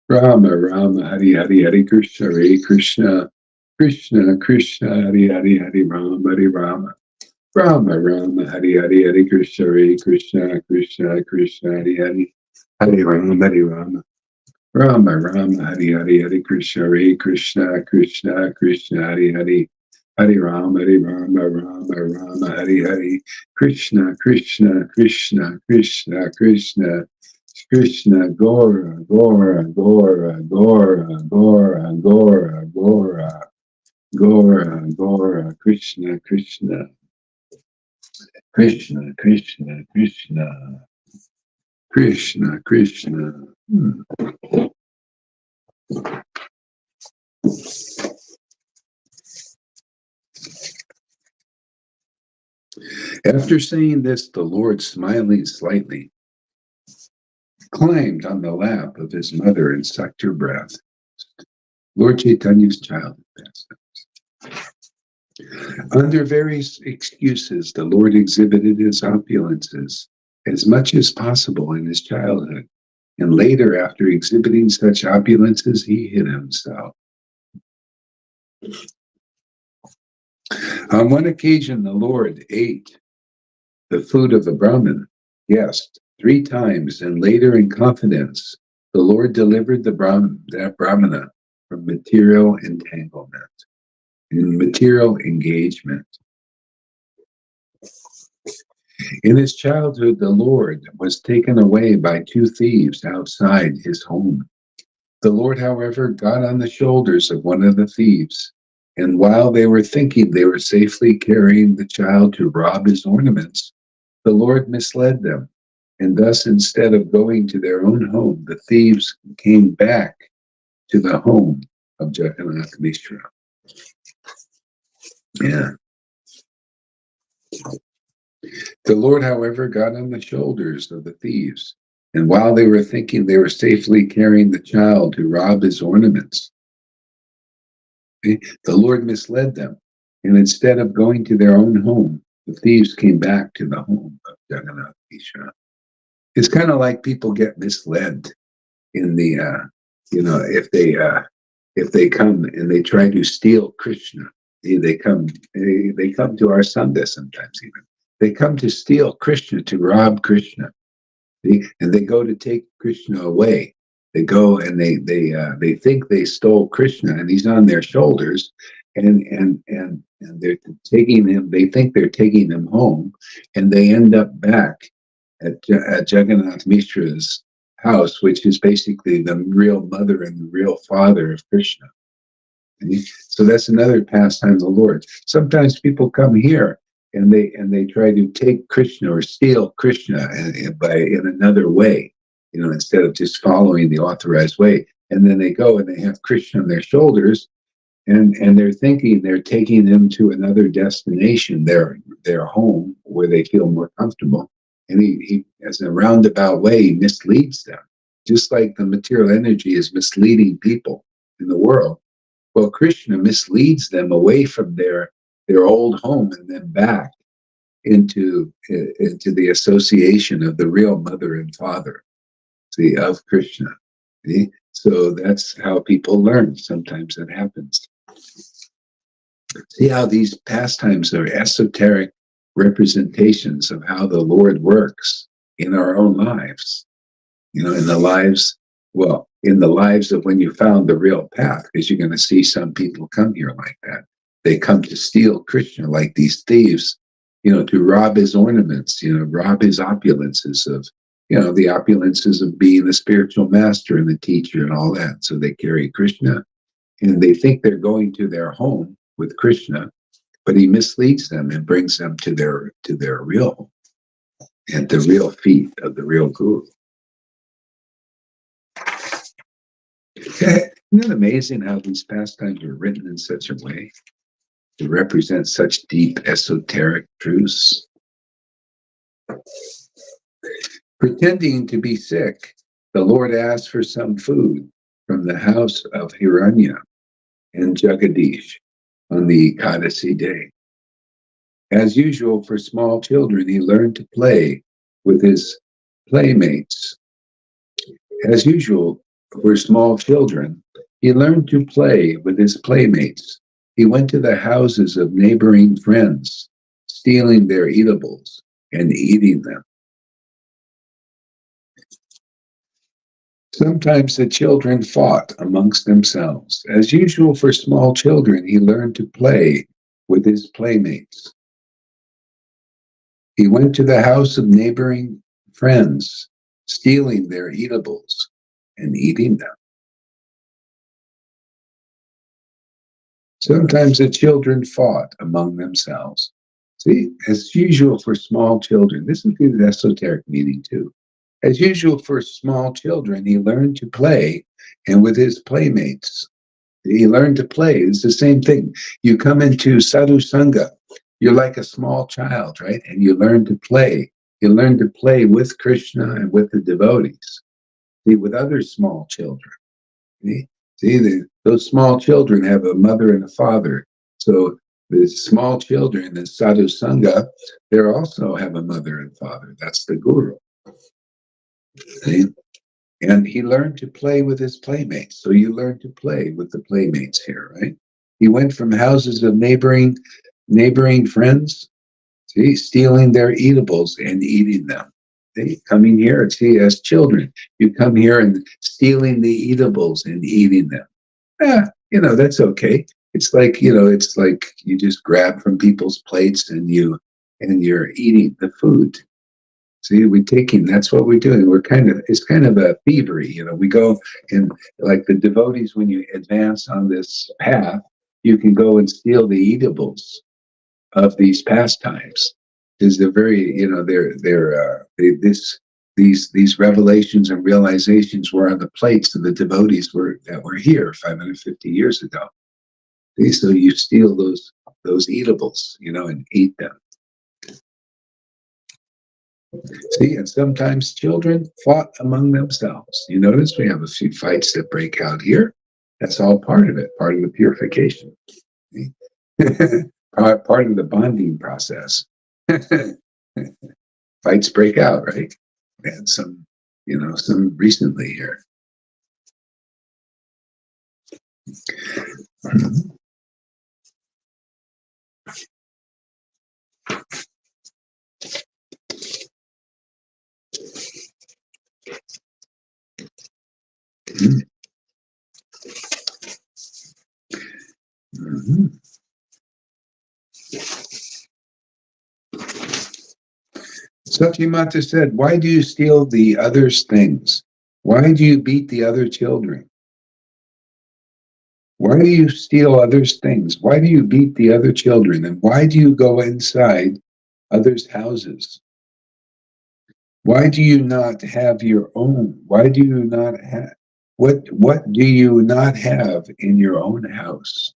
Rama Rama, Hari Hari, Hari Krishna, Hare Krishna, Krishna, Krishna, Hari Hari, Hari Rama, Hari Rama, Rama Rama, Hari Hari, Hari Krishna, Hare Krishna, Krishna, Krishna, Hari Hari, Hari Rama, Hari Rama, Rama Rama, Hari Hari, Hari Krishna, Hare Krishna, Krishna, Krishna, Hari Hari, Hari Rama, Hari Rama, Rama Rama, Hari Hari, Krishna, Krishna, Krishna, Krishna, Krishna, Krishna, Gora, Gora, Gora, Gora, Gora, Gora, Gora, Gora, Gora, Krishna, Krishna, Krishna, Krishna, Krishna, Krishna, Krishna. After saying this, the Lord, smiling slightly, climbed on the lap of his mother and sucked her breath. Lord Chaitanya's childhood pastime. Under various excuses, the Lord exhibited his opulences as much as possible in his childhood, and later, after exhibiting such opulences, he hid himself. On one occasion, the Lord ate the food of the Brahmin guest 3 times, and later, in confidence, the Lord delivered that Brahmana from material entanglement and material engagement. In his childhood, the Lord was taken away by 2 thieves outside his home. The Lord, however, got on the shoulders of one of the thieves, and while they were thinking they were safely carrying the child to rob his ornaments, the Lord misled them, and thus, instead of going to their own home, the thieves came back to the home of Jagannath Mishra. Yeah. The Lord, however, got on the shoulders of the thieves, and while they were thinking they were safely carrying the child to rob his ornaments, the Lord misled them, and instead of going to their own home, the thieves came back to the home of Jagannath Mishra. It's kind of like people get misled in the, if they come and they try to steal Krishna, they come to our Sangha sometimes even. They come to steal Krishna, to rob Krishna, and they go to take Krishna away. They go and they think they stole Krishna, and he's on their shoulders, and they're taking him. They think they're taking him home, and they end up back at Jagannath Mishra's house, which is basically the real mother and the real father of Krishna. So that's another pastime of the Lord. Sometimes people come here and they try to take Krishna or steal Krishna in another way, instead of just following the authorized way. And then they go and they have Krishna on their shoulders, and they're thinking they're taking them to another destination, their home, where they feel more comfortable. And he as a roundabout way, he misleads them, just like the material energy is misleading people in the world. Well, Krishna misleads them away from their old home and then back into the association of the real mother and father, of Krishna. See? So that's how people learn. Sometimes it happens. See how these pastimes are esoteric representations of how the Lord works in our own lives. In the lives of when you found the real path, because you're going to see some people come here like that. They come to steal Krishna, like these thieves, to rob his ornaments, rob his opulences of, the opulences of being the spiritual master and the teacher and all that. So they carry Krishna, and they think they're going to their home with Krishna, but he misleads them and brings them to their real home, at the real feet of the real guru. Isn't it amazing how these pastimes are written in such a way to represent such deep esoteric truths? Pretending to be sick, the Lord asked for some food from the house of Hiranya and Jagadish on the Ekadasi day. As usual for small children, he learned to play with his playmates. As usual for small children, he learned to play with his playmates. He went to the houses of neighboring friends, stealing their eatables and eating them. Sometimes the children fought amongst themselves. As usual for small children, he learned to play with his playmates. He went to the house of neighboring friends, stealing their eatables and eating them. Sometimes the children fought among themselves. See, as usual for small children, this is the esoteric meaning too. As usual for small children, he learned to play and with his playmates. He learned to play. It's the same thing. You come into sadhu sangha, you're like a small child, right? And you learn to play. You learn to play with Krishna and with the devotees, see, with other small children. See, those small children have a mother and a father. So the small children in sadhu sangha, they also have a mother and father. That's the guru. See? And he learned to play with his playmates. So you learn to play with the playmates here, right? He went from houses of neighboring friends, see, stealing their eatables and eating them. They coming here, see, as children, you come here and stealing the eatables and eating them. That's okay. It's like, it's like you just grab from people's plates and you're eating the food. See, that's what we're doing. It's kind of a thievery, we go and like the devotees, when you advance on this path, you can go and steal the eatables of these pastimes. Because they're very, these revelations and realizations were on the plates of the devotees that were here 550 years ago. See, so you steal those eatables, and eat them. See, and sometimes children fought among themselves. You notice we have a few fights that break out here. That's all part of it, part of the purification. part of the bonding process. Fights break out, right? We had some recently here. Mm-hmm. Satyamata said, "Why do you steal the other's things? Why do you beat the other children? Why do you steal others' things? Why do you beat the other children? And why do you go inside others' houses? Why do you not have your own? Why do you not have what do you not have in your own house?"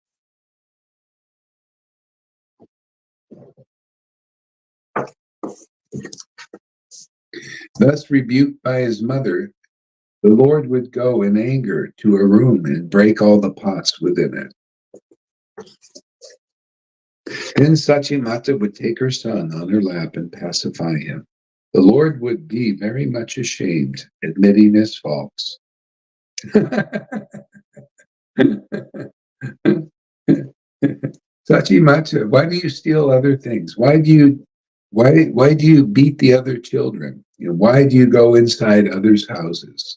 Thus rebuked by his mother, the Lord would go in anger to a room and break all the pots within it. Then Satyamata would take her son on her lap and pacify him. The Lord would be very much ashamed, admitting his faults. Satyamata, why do you steal other things? Why do you beat the other children? Why do you go inside others' houses?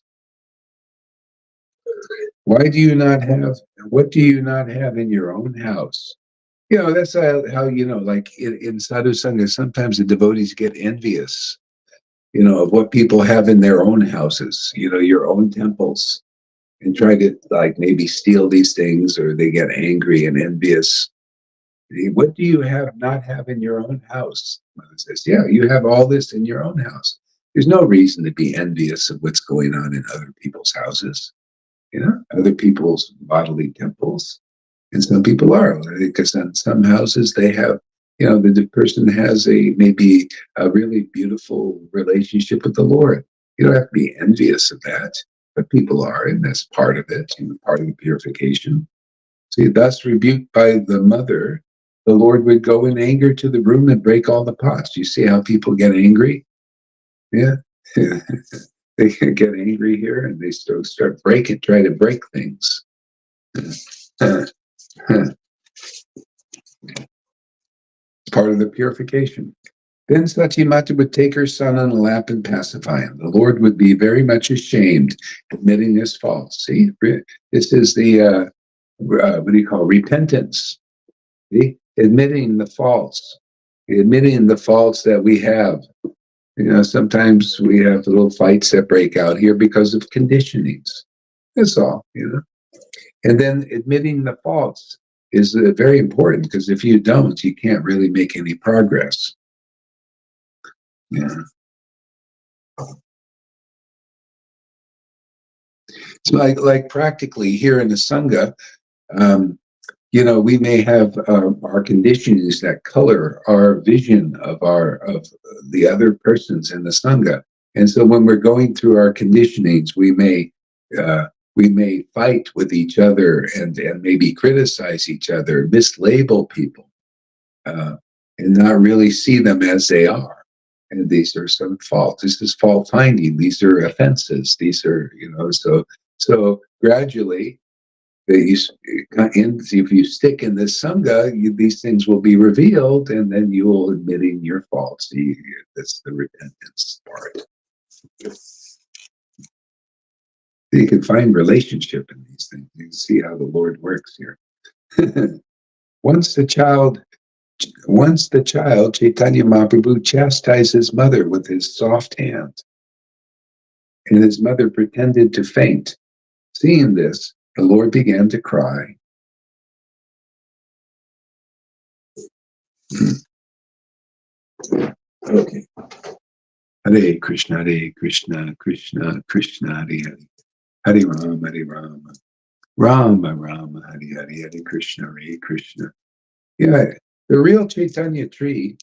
Why do you not have, what do you not have in your own house? That's how like in sadhu sangha, sometimes the devotees get envious, of what people have in their own houses, your own temples, and try to like maybe steal these things, or they get angry and envious. What do you not have in your own house? Mother says, yeah, you have all this in your own house. There's no reason to be envious of what's going on in other people's houses. other people's bodily temples. And some people are, because in some houses they have, the person has maybe a really beautiful relationship with the Lord. You don't have to be envious of that, but people are, and that's part of it, part of the purification. See, thus rebuked by the mother, the Lord would go in anger to the room and break all the pots. You see how people get angry? Yeah. They get angry here and they start try to break things. Part of the purification. Then Satyamata would take her son on a lap and pacify him. The Lord would be very much ashamed, admitting his faults. See, this is the, what do you call, repentance. See? Admitting the faults that we have. Sometimes we have little fights that break out here because of conditionings. That's all, And then admitting the faults is very important, because if you don't, you can't really make any progress. Yeah. So like practically here in the Sangha, we may have our conditionings that color our vision of the other persons in the Sangha. And so when we're going through our conditionings, we may fight with each other and maybe criticize each other, mislabel people, and not really see them as they are. And these are some faults. This is fault finding. These are offenses. These are, so gradually, if you stick in this Sangha, these things will be revealed, and then you will admitting your faults. That's the repentance part. You can find relationship in these things. You can see how the Lord works here. Once the child, Chaitanya Mahaprabhu chastised his mother with his soft hand, and his mother pretended to faint. Seeing this, the Lord began to cry. Okay. Hare Krishna, Krishna, Krishna, Hare Hare Rama, Rama, Rama, Hare Hare, Hare Krishna, Hare Krishna. Yeah, the real Chaitanya tree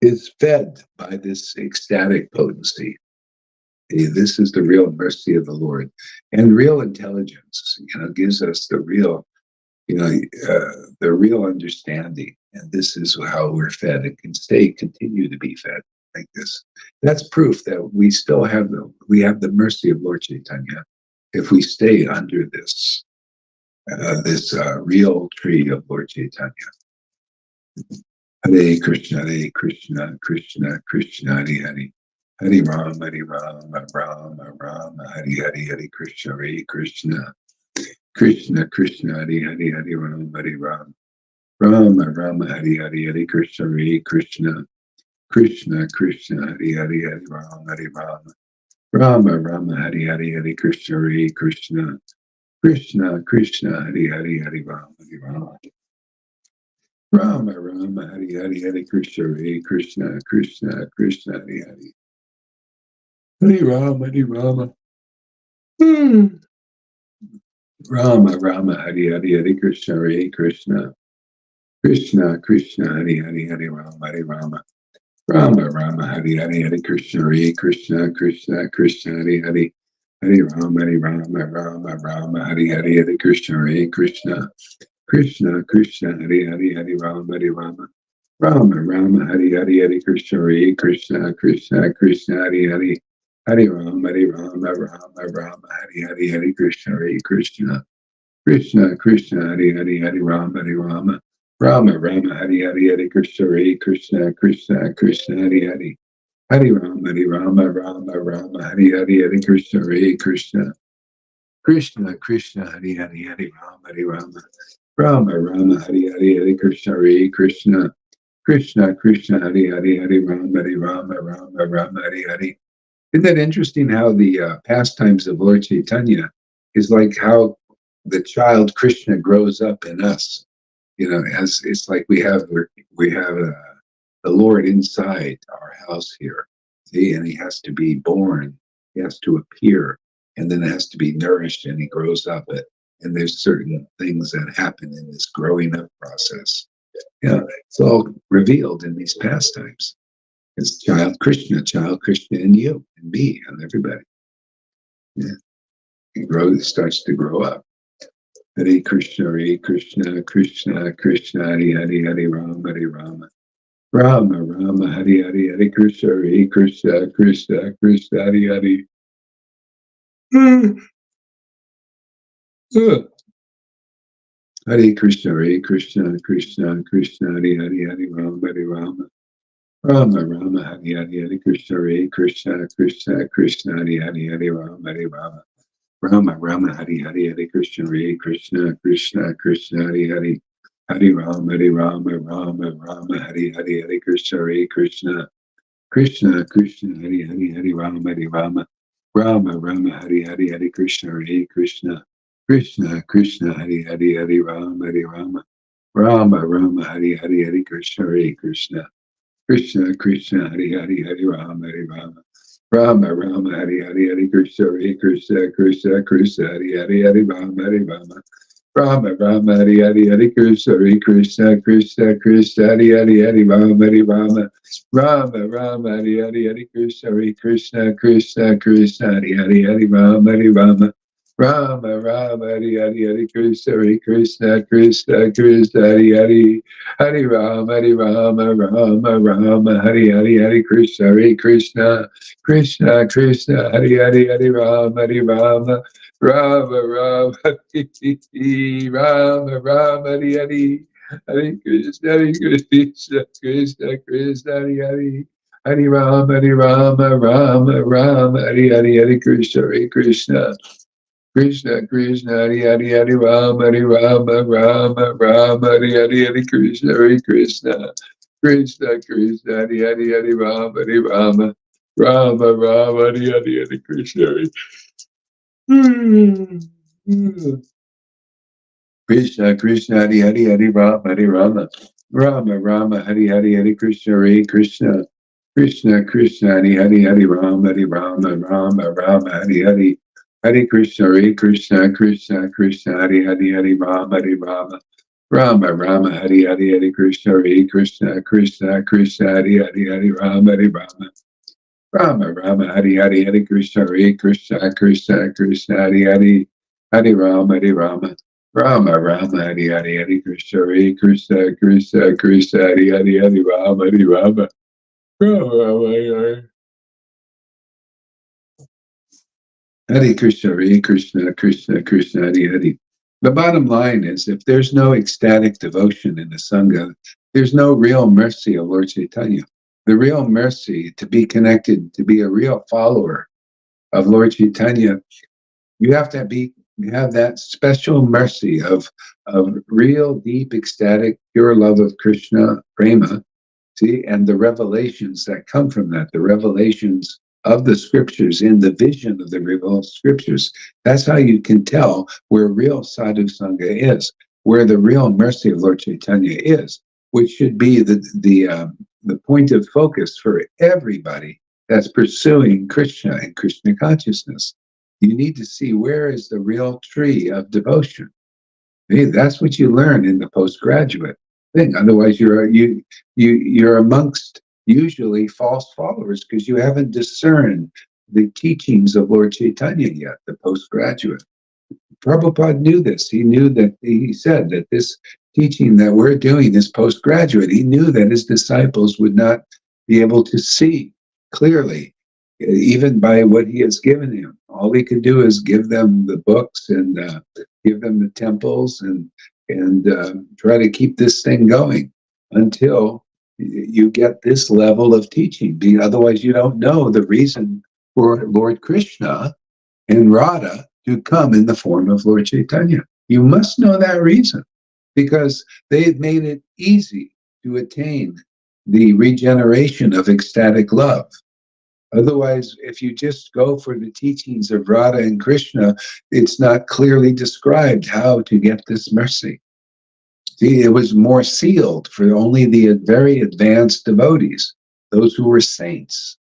is fed by this ecstatic potency. This is the real mercy of the Lord, and real intelligence. Gives us the real, the real understanding, and this is how we're fed. It can continue to be fed like this. That's proof that we still have the mercy of Lord Chaitanya if we stay under this real tree of Lord Chaitanya. Hare Krishna, Krishna, Krishna, Hare Hare. Hare Rama, Rama, Rama, Hare Hare, Hare Krishna, Hare Krishna. Krishna, Krishna, Hare Hare, Hare Rama, Rama, Rama, Hare Hare, Hare Krishna, Hare Krishna. Krishna, Krishna, Hare Hare, Hare Rama, Rama, Rama, Hare Hare, Hare Krishna, Hare Krishna. Krishna, Krishna, Hare Hare, Hare Rama, Rama, Rama, Hare Hare, Hare Krishna, Hare Krishna, Krishna, Krishna, Hare Hare. Hare Rama, Hare Rama. Rama, Rama, Hare Hare, Hare Krishna, Hare Krishna. Krishna, Krishna, Hare Hare, Hare Rama, Rama, Rama, Hare Hare, Hare Krishna, Hare Krishna, Krishna, Krishna, Hare Hare. Hare Rama, Rama, Rama, Hare Hare, Hare Krishna, Hare Krishna. Krishna, Krishna, Hare Hare, Hare Rama, Rama, Hare Hare, Hare Krishna, Hare Krishna, Krishna, Krishna, Hare Hare. Hare Rama, Rama, Hare Hare, Hare Krishna, Hare Krishna. Krishna, Krishna, Hare Hare, Hare Rama, Rama, Hare Hare, Hare Krishna, Hare Krishna, Krishna, Krishna, Hare Hare. Hare Rama, Rama, Hare Hare, Hare Krishna, Hare Krishna. Krishna, Krishna, Hare Hare, Hare Rama, Rama, Hare Hare, Hare Krishna, Hare Krishna. Krishna, Krishna, Hare Hare, Hare Rama, Hare Hare. Isn't that interesting how the pastimes of Lord Chaitanya is like how the child Krishna grows up in us? as it's like we have the Lord inside our house here. See, and he has to be born, he has to appear, and then it has to be nourished, and he grows up. And there's certain things that happen in this growing up process. It's all revealed in these pastimes. It's child Krishna in you and me and everybody. Yeah. He starts to grow up. Hare Krishna, Krishna Krishna, Hare Rama, Rama Rama, Hare Hare Krishna, Krishna Krishna, Hare Hare. Hare Krishna, Krishna Krishna, Hare Rama, Rama Rama, Hare Hare Krishna, Krishna Hare Rama. Rama Rama, Hare Krishna, Krishna Hare Rama, Hare Krishna, Hare Rama, Hare Krishna, Hare Rama, Hare Krishna. Krishna, Hare Rama, Hare Krishna, Hare Rama, Hare Krishna, Hare Rama, Hare Krishna, Hare Rama, Hare Krishna, Hare Rama, Hare Krishna, Krishna, Hare Rama, Rama, Rama, Rama, Hare Krishna, Krishna, Hare Rama, Rama, Hare Krishna, Hare Rama, Hare Krishna, Hare Rama, Hare Krishna. Krishna, Hare Rama, Rama, Hare Krishna, Krishna, Hare Rama, Hare Krishna, Krishna, Hare Rama, Hare Krishna, Hare Rama, Hare Krishna, Krishna, Hare Rama, Hare Krishna, Hare Rama, Hare Krishna, Krishna, Hare. The bottom line is, if there's no ecstatic devotion in the Sangha, there's no real mercy of Lord Chaitanya. The real mercy, to be connected, to be a real follower of Lord Chaitanya, you have to have that special mercy of real, deep, ecstatic, pure love of Krishna, prema, see, and the revelations that come from that, the revelations of the scriptures in the vision of the revealed scriptures. That's how you can tell where real sadhu sangha is, where the real mercy of Lord Chaitanya is, which should be the point of focus for everybody that's pursuing Krishna and Krishna consciousness. You need to see where is the real tree of devotion. Hey, that's what you learn in the postgraduate thing. Otherwise, you're amongst usually false followers because you haven't discerned the teachings of Lord Chaitanya yet, the postgraduate. Prabhupada knew this. He said that this teaching that we're doing is postgraduate. He knew that his disciples would not be able to see clearly, even by what he has given him. All he could do is give them the books and give them the temples and try to keep this thing going until you get this level of teaching. Otherwise, you don't know the reason for Lord Krishna and Radha to come in the form of Lord Chaitanya. You must know that reason, because they've made it easy to attain the regeneration of ecstatic love. Otherwise, if you just go for the teachings of Radha and Krishna, it's not clearly described how to get this mercy. See, it was more sealed for only the very advanced devotees, those who were saints.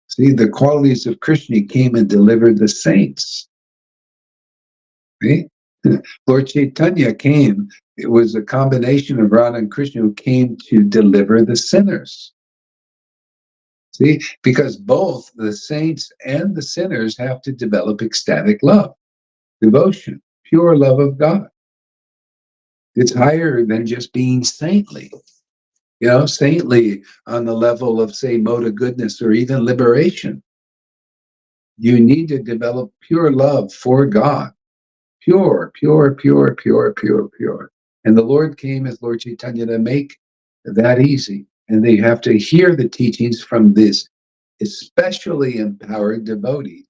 See, the qualities of Krishna came and delivered the saints. See? Lord Chaitanya came, it was a combination of Radha and Krishna who came to deliver the sinners. See, because both the saints and the sinners have to develop ecstatic love, devotion, pure love of God. It's higher than just being saintly. You know, saintly on the level of, say, mode of goodness or even liberation. You need to develop pure love for God. Pure, pure, pure, pure, pure, pure. And the Lord came as Lord Chaitanya to make that easy. And they have to hear the teachings from this especially empowered devotee,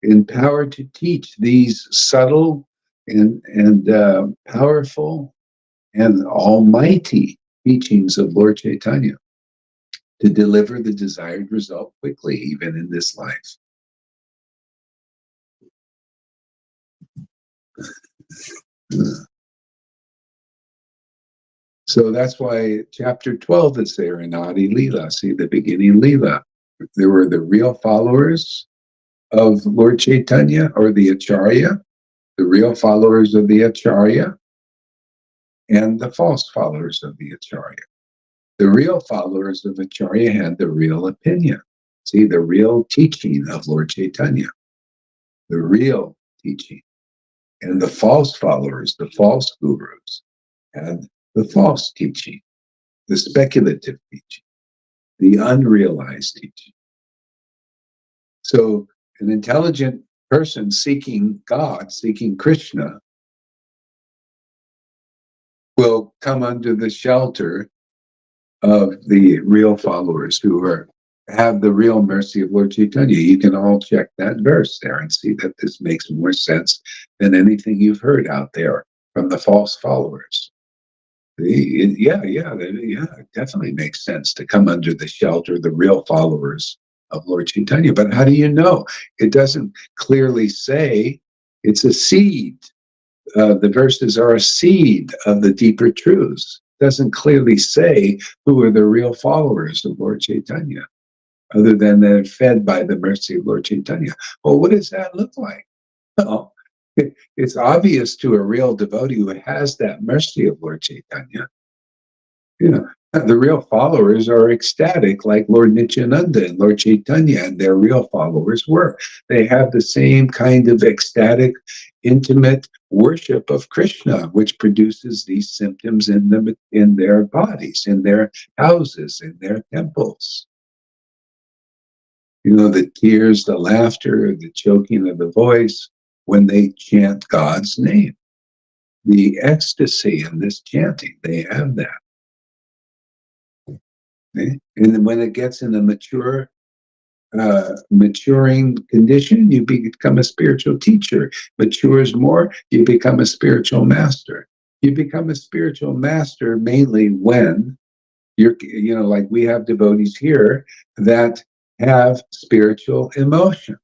empowered to teach these subtle and powerful and almighty teachings of Lord Chaitanya to deliver the desired result quickly, even in this life. So that's why chapter 12 is there in Adi Leela. See, the beginning Leela. There were the real followers of Lord Chaitanya, or the Acharya, the real followers of the Acharya, and the false followers of the Acharya. The real followers of Acharya had the real opinion. See, the real teaching of Lord Chaitanya, the real teaching. And the false followers, the false gurus, had the false teaching, the speculative teaching, the unrealized teaching. So an intelligent person seeking God, seeking Krishna, will come under the shelter of the real followers who have the real mercy of Lord Chaitanya. You can all check that verse there and see that this makes more sense than anything you've heard out there from the false followers. It definitely makes sense to come under the shelter of the real followers of Lord Chaitanya. But how do you know? It doesn't clearly say. It's a seed. The verses are a seed of the deeper truths. It doesn't clearly say who are the real followers of Lord Chaitanya, other than they're fed by the mercy of Lord Chaitanya. Well, what does that look like? Well, it's obvious to a real devotee who has that mercy of Lord Chaitanya. You know, the real followers are ecstatic, like Lord Nityananda and Lord Chaitanya, and their real followers were. They have the same kind of ecstatic, intimate worship of Krishna, which produces these symptoms in them, in their bodies, in their houses, in their temples. You know, the tears, the laughter, the choking of the voice when they chant God's name. The ecstasy in this chanting, they have that. Okay? And when it gets in a maturing condition, you become a spiritual teacher. Matures more, you become a spiritual master. You become a spiritual master mainly when like we have devotees here that have spiritual emotion,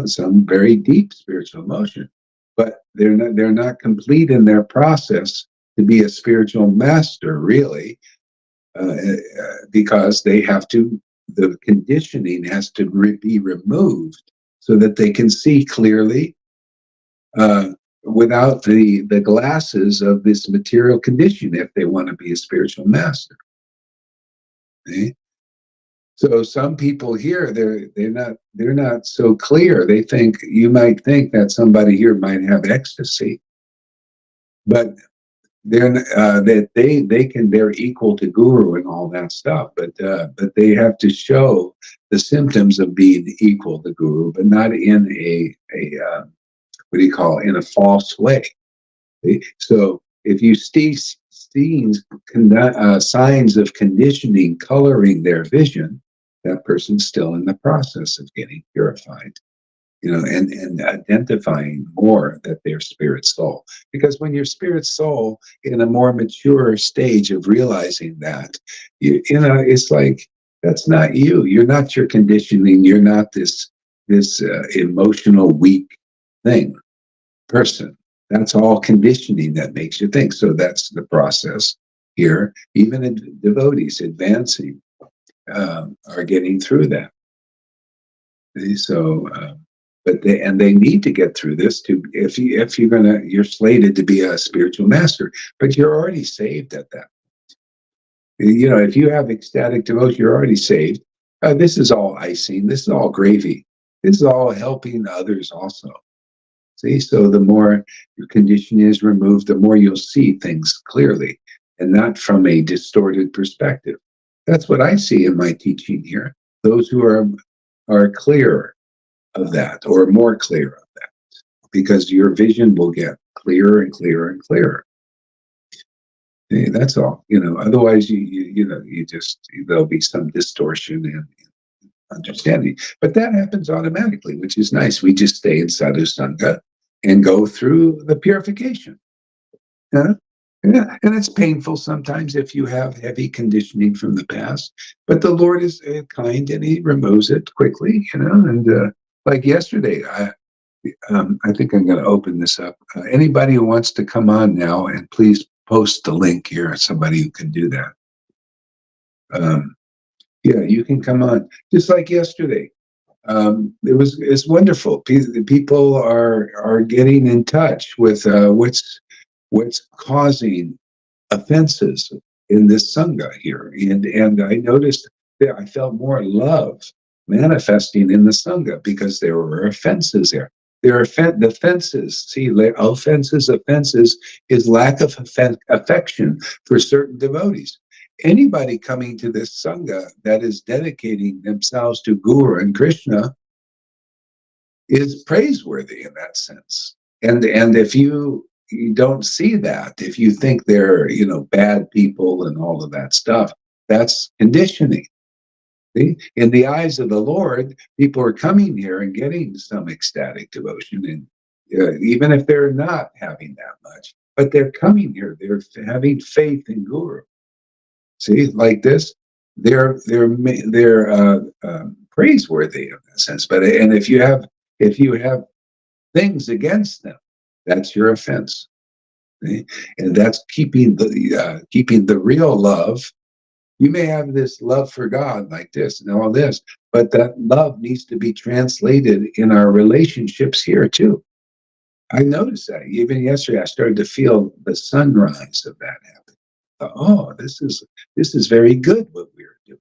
some very deep spiritual emotion, but they're not complete in their process to be a spiritual master, really. Because the conditioning has to be removed so that they can see clearly without the glasses of this material condition if they want to be a spiritual master. Okay? So some people here, they're not so clear. You might think that somebody here might have ecstasy, but they're equal to guru and all that stuff, but they have to show the symptoms of being equal to guru, but not in in a false way. So if you see signs of conditioning coloring their vision, that person's still in the process of getting purified. And identifying more that they're spirit soul. Because when you're spirit soul in a more mature stage of realizing that, it's like, that's not you. You're not your conditioning. You're not this emotional weak person. That's all conditioning that makes you think. So that's the process here. Even devotees advancing are getting through that. So, but they need to get through this to if you're slated to be a spiritual master, but you're already saved at that. If you have ecstatic devotion, you're already saved. This is all icing. This is all gravy. This is all helping others also. See, so the more your condition is removed, the more you'll see things clearly and not from a distorted perspective. That's what I see in my teaching here. Those who are clear of that or more clear of that, because your vision will get clearer and clearer and clearer. That's all. Otherwise you just there'll be some distortion in understanding. But that happens automatically, which is nice. We just stay in sadhu sangha and go through the purification. Yeah. Yeah. And it's painful sometimes if you have heavy conditioning from the past, but the Lord is kind and he removes it quickly, and like yesterday, I think I'm going to open this up. Anybody who wants to come on now, and please post the link here, somebody who can do that. Yeah, you can come on. Just like yesterday. It's wonderful. People are getting in touch with what's causing offenses in this sangha here, and I noticed that I felt more love manifesting in the sangha because there were offenses there. There are the offenses. See, offenses is lack of affection for certain devotees. Anybody coming to this sangha that is dedicating themselves to Guru and Krishna is praiseworthy in that sense. And if you don't see that, if you think they're bad people and all of that stuff, that's conditioning. See? In the eyes of the Lord, people are coming here and getting some ecstatic devotion, and even if they're not having that much, but they're coming here, they're having faith in Guru. See, like this, they're praiseworthy in that sense. But and if you have things against them, that's your offense. See? And that's keeping the real love. You may have this love for God like this and all this, but that love needs to be translated in our relationships here too. I noticed that even yesterday. I started to feel the sunrise of that happening. Oh, this is very good what we're doing.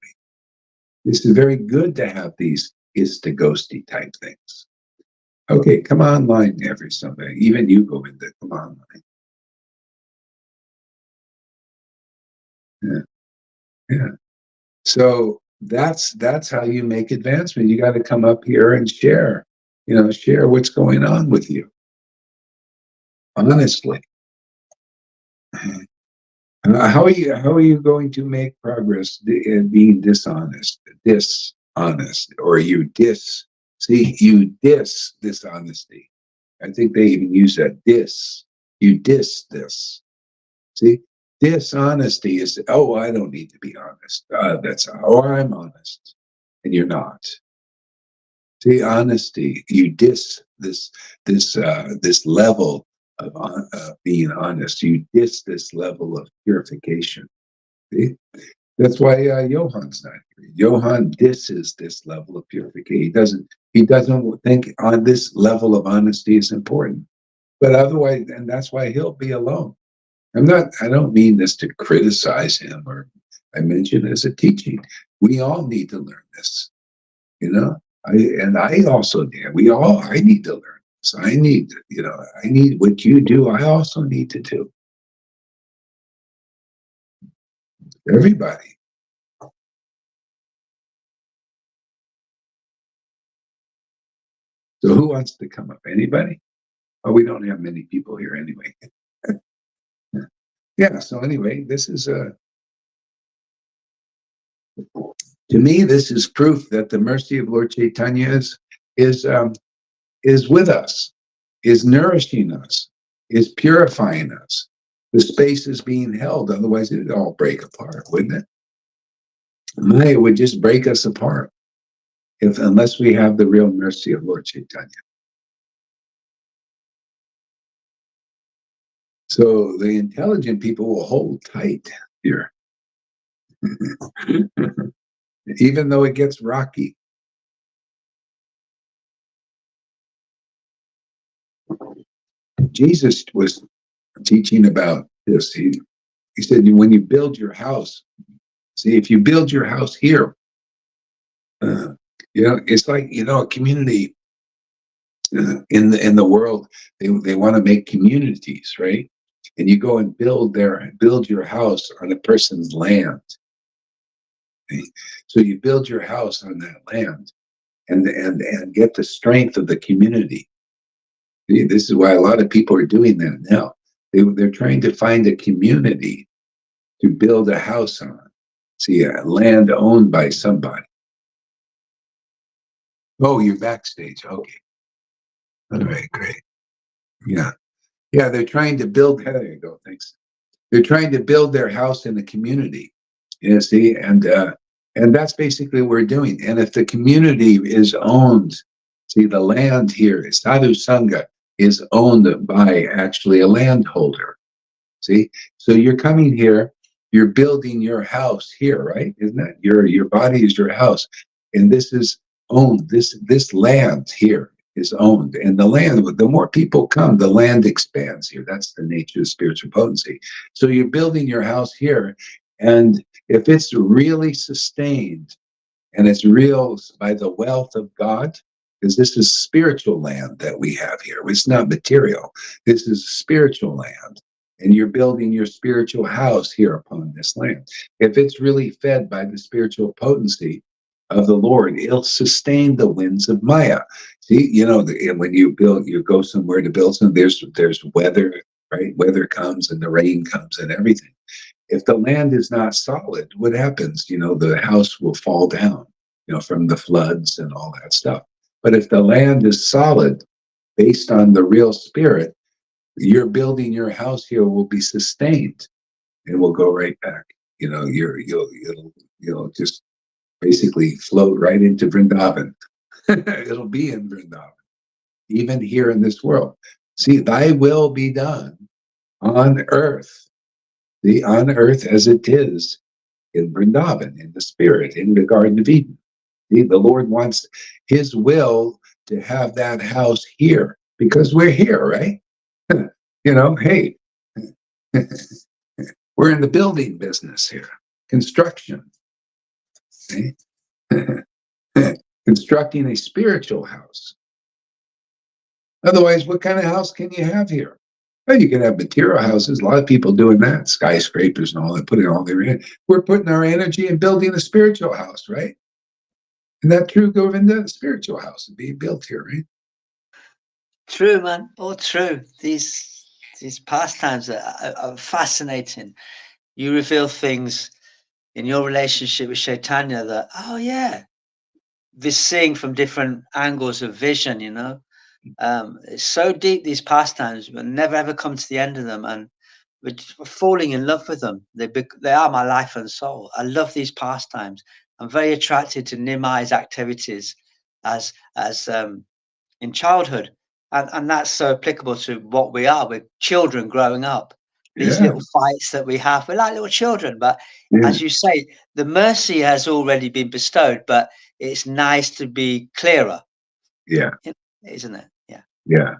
This is very good to have these ghosty type things. Okay, come online every Sunday. Even you go into come online. Yeah, yeah. So that's how you make advancement. You got to come up here and share. Share what's going on with you. Honestly. How are you going to make progress in being dishonest? Dishonest, or you dishonesty. I think they even use that you this. See, dishonesty is I don't need to be honest. I'm honest, and you're not. See, honesty, you this level of being honest. You this level of purification. See? That's why Johan's not here. Johan disses this level of purification. He doesn't think on this level of honesty is important. But otherwise, and that's why he'll be alone. I don't mean this to criticize him, or I mention it as a teaching. We all need to learn this, you know. I also did. I need to learn this. I need what you do. I also need to do. Everybody. So who wants to come up? Anybody? Oh, we don't have many people here anyway. Yeah. So anyway, this is to me, this is proof that the mercy of Lord Chaitanya is with us, is nourishing us, is purifying us. The space is being held. Otherwise, it'd all break apart, wouldn't it? It would just break us apart unless we have the real mercy of Lord Chaitanya. So the intelligent people will hold tight here, even though it gets rocky. Jesus was teaching about this. He said, when you build your house, see, if you build your house here, uh, it's like, a community in the world, they want to make communities, right? And you go and build your house on a person's land. Okay? So you build your house on that land and get the strength of the community. See, this is why a lot of people are doing that now. They're trying to find a community to build a house on. See, a land owned by somebody. Oh, you're backstage. Okay. All right, great. Yeah. Yeah, they're trying to build, there you go, thanks. They're trying to build their house in the community. You see, and that's basically what we're doing. And if the community is owned, see, the land here, Sadhu Sangha, is owned by actually a landholder. See, so you're coming here, you're building your house here, right? Isn't that your body is your house, and this is owned. This land here is owned, and the land. The more people come, the land expands here. That's the nature of spiritual potency. So you're building your house here, and if it's really sustained and it's real by the wealth of God, because this is spiritual land that we have here. It's not material. This is spiritual land. And you're building your spiritual house here upon this land. If it's really fed by the spiritual potency of the Lord, it'll sustain the winds of Maya. See, when you go somewhere to build something, there's weather, right? Weather comes and the rain comes and everything. If the land is not solid, what happens? The house will fall down, from the floods and all that stuff. But if the land is solid, based on the real spirit, you're building your house here will be sustained and will go right back. You'll just basically float right into Vrindavan. It'll be in Vrindavan, even here in this world. See, thy will be done on earth, on earth as it is in Vrindavan, in the spirit, in the Garden of Eden. See, the Lord wants his will to have that house here because we're here, right? Hey, we're in the building business here, construction, okay? Constructing a spiritual house. Otherwise, what kind of house can you have here? Well, you can have material houses. A lot of people doing that, skyscrapers and all that, putting all their in. We're putting our energy in building a spiritual house, right? Isn't that true, Govinda? A spiritual house is being built here, right? True, man. All true. These pastimes are fascinating. You reveal things in your relationship with Chaitanya that, oh yeah, this seeing from different angles of vision, it's so deep, these pastimes, but never ever come to the end of them. And we're falling in love with them. They are my life and soul. I love these pastimes. I'm very attracted to Nimai's activities as in childhood. And that's so applicable to what we are. We're children growing up. These Yeah, little fights that we have, we're like little children. But yeah, as you say, the mercy has already been bestowed, but it's nice to be clearer, yeah, isn't it? Yeah. yeah.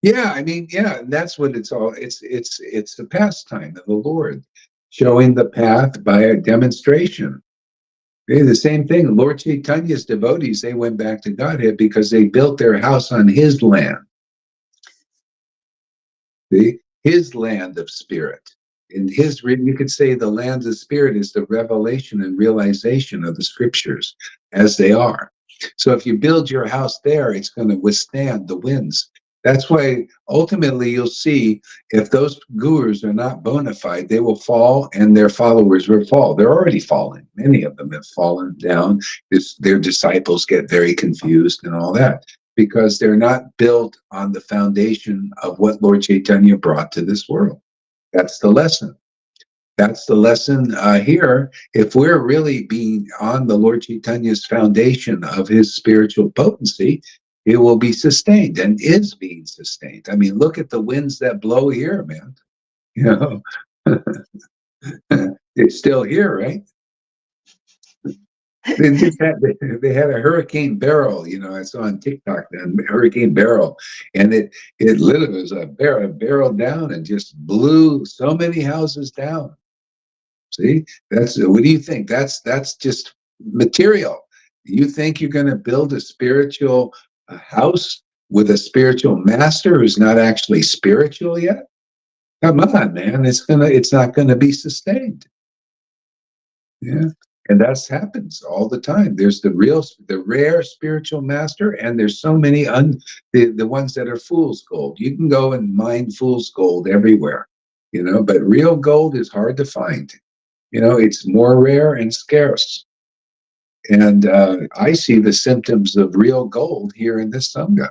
Yeah, I mean, yeah, that's what it's all. It's the pastime of the Lord, showing the path by a demonstration. Okay, the same thing. Lord Chaitanya's devotees, they went back to Godhead because they built their house on his land. See? His land of spirit. In his, you could say the land of spirit is the revelation and realization of the scriptures as they are. So if you build your house there, it's going to withstand the winds. That's why ultimately you'll see if those gurus are not bona fide, they will fall and their followers will fall. They're already falling. Many of them have fallen down. Their disciples get very confused and all that because they're not built on the foundation of what Lord Chaitanya brought to this world. That's the lesson. That's the lesson here. If we're really being on the Lord Chaitanya's foundation of his spiritual potency, it will be sustained and is being sustained. I mean, look at the winds that blow here, man. You know, it's still here, right? They had a hurricane barrel, I saw on TikTok, a hurricane barrel, and it literally was a barrel down and just blew so many houses down. See, that's what do you think? That's just material. You think you're going to build a spiritual house with a spiritual master who's not actually spiritual yet? Come on, man. It's not gonna be sustained. Yeah. And that happens all the time. There's the rare spiritual master, and there's so many the ones that are fool's gold. You can go and mine fool's gold everywhere, but real gold is hard to find. It's more rare and scarce. And I see the symptoms of real gold here in this Sangha.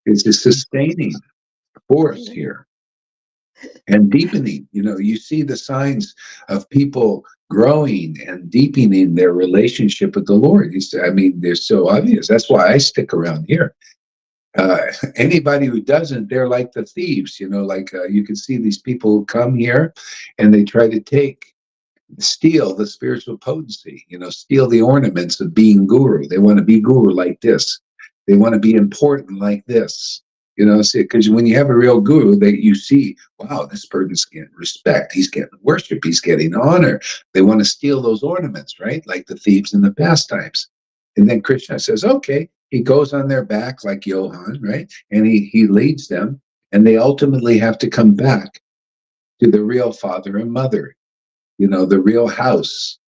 It's a sustaining force here. And deepening, you see the signs of people growing and deepening their relationship with the Lord. They're so obvious. That's why I stick around here. Anybody who doesn't, they're like the thieves, you can see these people who come here and they try to steal the spiritual potency, steal the ornaments of being guru. They want to be guru like this. They want to be important like this. Because when you have a real guru, that you see, wow, this person's getting respect, he's getting worship, he's getting honor. They want to steal those ornaments, right? Like the thieves in the pastimes. And then Krishna says, okay, he goes on their back like Johann, right? And he leads them, and they ultimately have to come back to the real father and mother, the real house.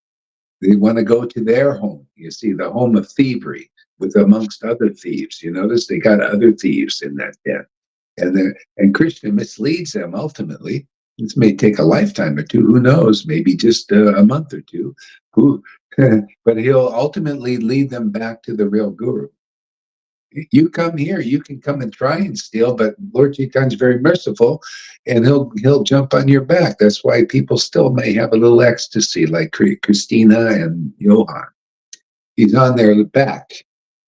They want to go to their home. You see, the home of thievery, with amongst other thieves. You notice they got other thieves in that den. And Krishna misleads them ultimately. This may take a lifetime or two, who knows, maybe just a month or two. But he'll ultimately lead them back to the real guru. You come here, you can come and try and steal, but Lord Chaitanya's very merciful, and he'll jump on your back. That's why people still may have a little ecstasy, like Christina and Johann. He's on their back,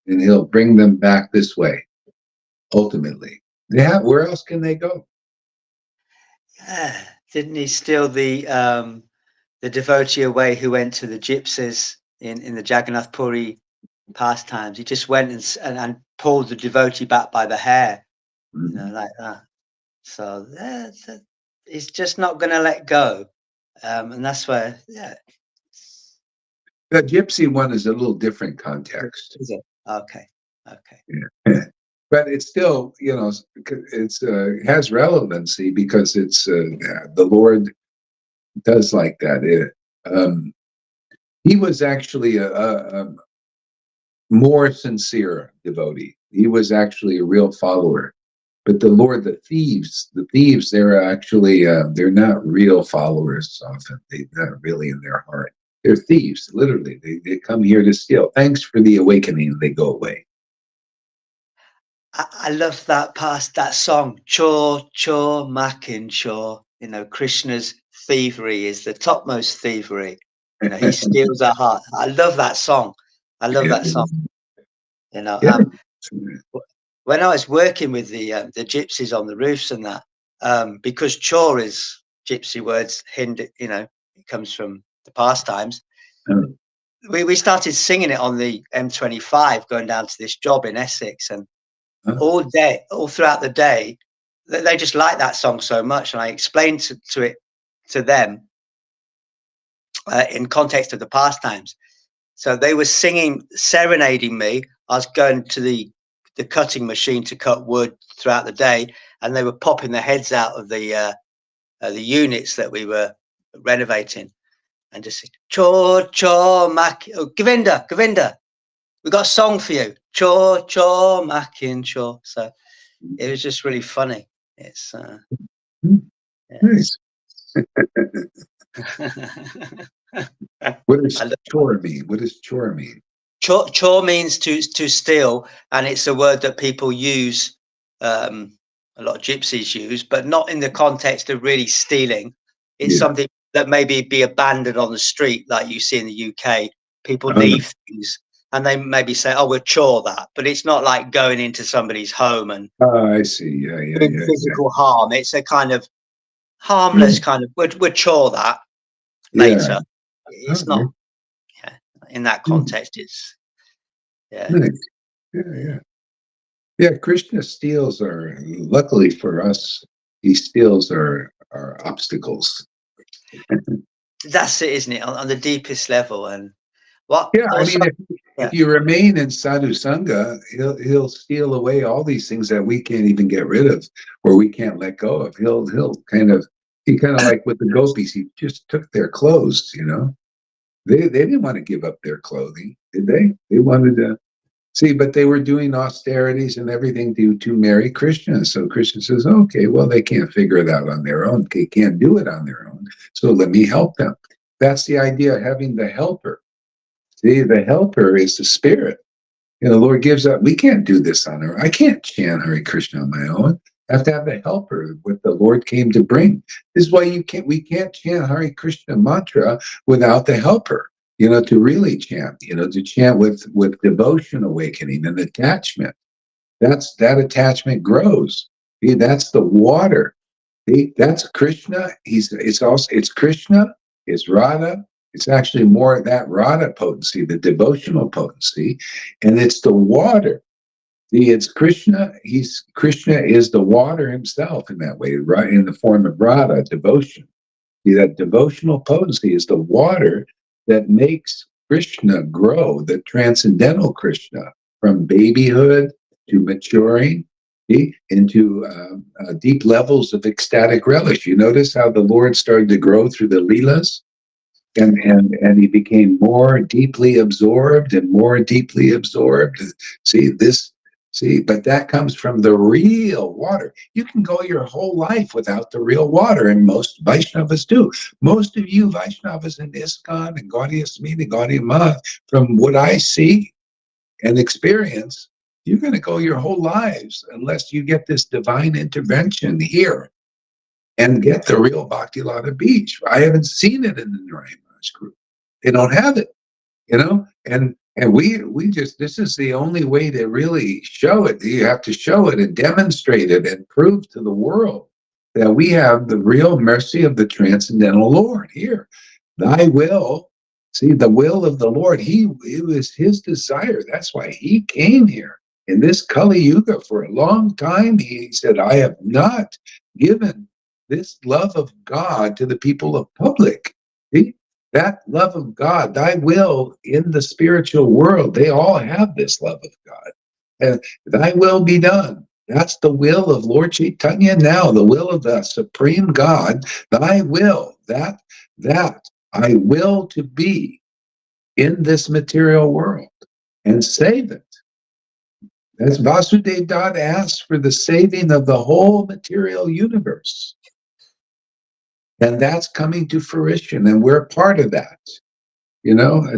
and he'll bring them back this way, ultimately. Where else can they go? Yeah. Didn't he steal the devotee away who went to the gypsies in the Jagannath Puri pastimes? He just went and pulled the devotee back by the hair, like that. So he's just not going to let go, and that's where, The gypsy one is a little different context. Is it? Okay. Yeah. But it's still, it has relevancy because it's the Lord does like that. He was actually a more sincere devotee. He was actually a real follower. But the Lord, the thieves, they're actually, they're not real followers often. They're not really in their heart. They're thieves, literally. They come here to steal. Thanks for the awakening. They go away. I love that song, Cho Cho Makin Cho. Krishna's thievery is the topmost thievery. He steals our heart. I love that song. I love that song. Yeah. When I was working with the gypsies on the roofs and that, because Cho is gypsy words, Hindi, it comes from the pastimes. Oh. We started singing it on the M25 going down to this job in Essex, and all throughout the day, they just like that song so much. And I explained to them in context of the pastimes. So they were singing, serenading me. I was going to the cutting machine to cut wood throughout the day, and they were popping their heads out of the units that we were renovating, and just saying, Cho Cho Mak, Govinda, we got a song for you, Cho Cho Makin Cho. So it was just really funny. It's nice. What does chore mean? What does chore mean? Chore means to steal, and it's a word that people use, a lot of gypsies use, but not in the context of really stealing. It's something that maybe be abandoned on the street, like you see in the UK. People leave things and they maybe say, "Oh, we'll chore that," but it's not like going into somebody's home and Oh, I see. Yeah, yeah, doing yeah, physical harm. It's a kind of harmless yeah. kind of. We'll chore that Yeah. later. It's Okay. not. Yeah, in that Hmm. context, it's yeah. Nice. Yeah, yeah. Yeah, Krishna steals are, luckily for us, he steals our obstacles. That's it, isn't it? On the deepest level, and what Yeah, I also, mean, if yeah, you remain in sadhu sangha, he'll steal away all these things that we can't even get rid of, or we can't let go of. He'll kind of like with the gopis, he just took their clothes. They didn't want to give up their clothing, did they? They wanted to see, but they were doing austerities and everything to marry Krishna. So Krishna says, okay, well, they can't figure it out on their own. They can't do it on their own. So let me help them. That's the idea of having the helper. See, the helper is the spirit. The Lord gives up. We can't do this on our own. I can't chant Hare Krishna on my own. I have to have the helper, what the Lord came to bring. This is why we can't chant Hare Krishna mantra without the helper, to really chant, to chant with devotion awakening and attachment. That attachment grows. See, that's the water. See, that's Krishna. It's Krishna, it's Radha. It's actually more of that Radha potency, the devotional potency, and it's the water. See, it's Krishna. Krishna is the water himself in that way, right? In the form of Radha, devotion. See, that devotional potency is the water that makes Krishna grow, the transcendental Krishna, from babyhood to maturing, see, into deep levels of ecstatic relish. You notice how the Lord started to grow through the Leelas? And he became more deeply absorbed and more deeply absorbed. But that comes from the real water. You can go your whole life without the real water, and most Vaishnavas do. Most of you Vaishnavas in ISKCON and Gaudiya Smita, Gaudiya Math, from what I see and experience, you're going to go your whole lives unless you get this divine intervention here and get the real Bhakti Lata Beach. I haven't seen it in the Narayan Maharaj group. They don't have it, and we just, this is the only way to really show it. You have to show it and demonstrate it and prove to the world that we have the real mercy of the transcendental Lord here. Thy will, see, the will of the Lord, it was his desire. That's why he came here in this Kali Yuga. For a long time, he said, I have not given this love of God to the people of public. See? That love of God, thy will in the spiritual world, they all have this love of God. And thy will be done. That's the will of Lord Chaitanya now, the will of the supreme God, thy will, that I will to be in this material world and save it. As Vasudev Dutt asks for the saving of the whole material universe. And that's coming to fruition, and we're part of that.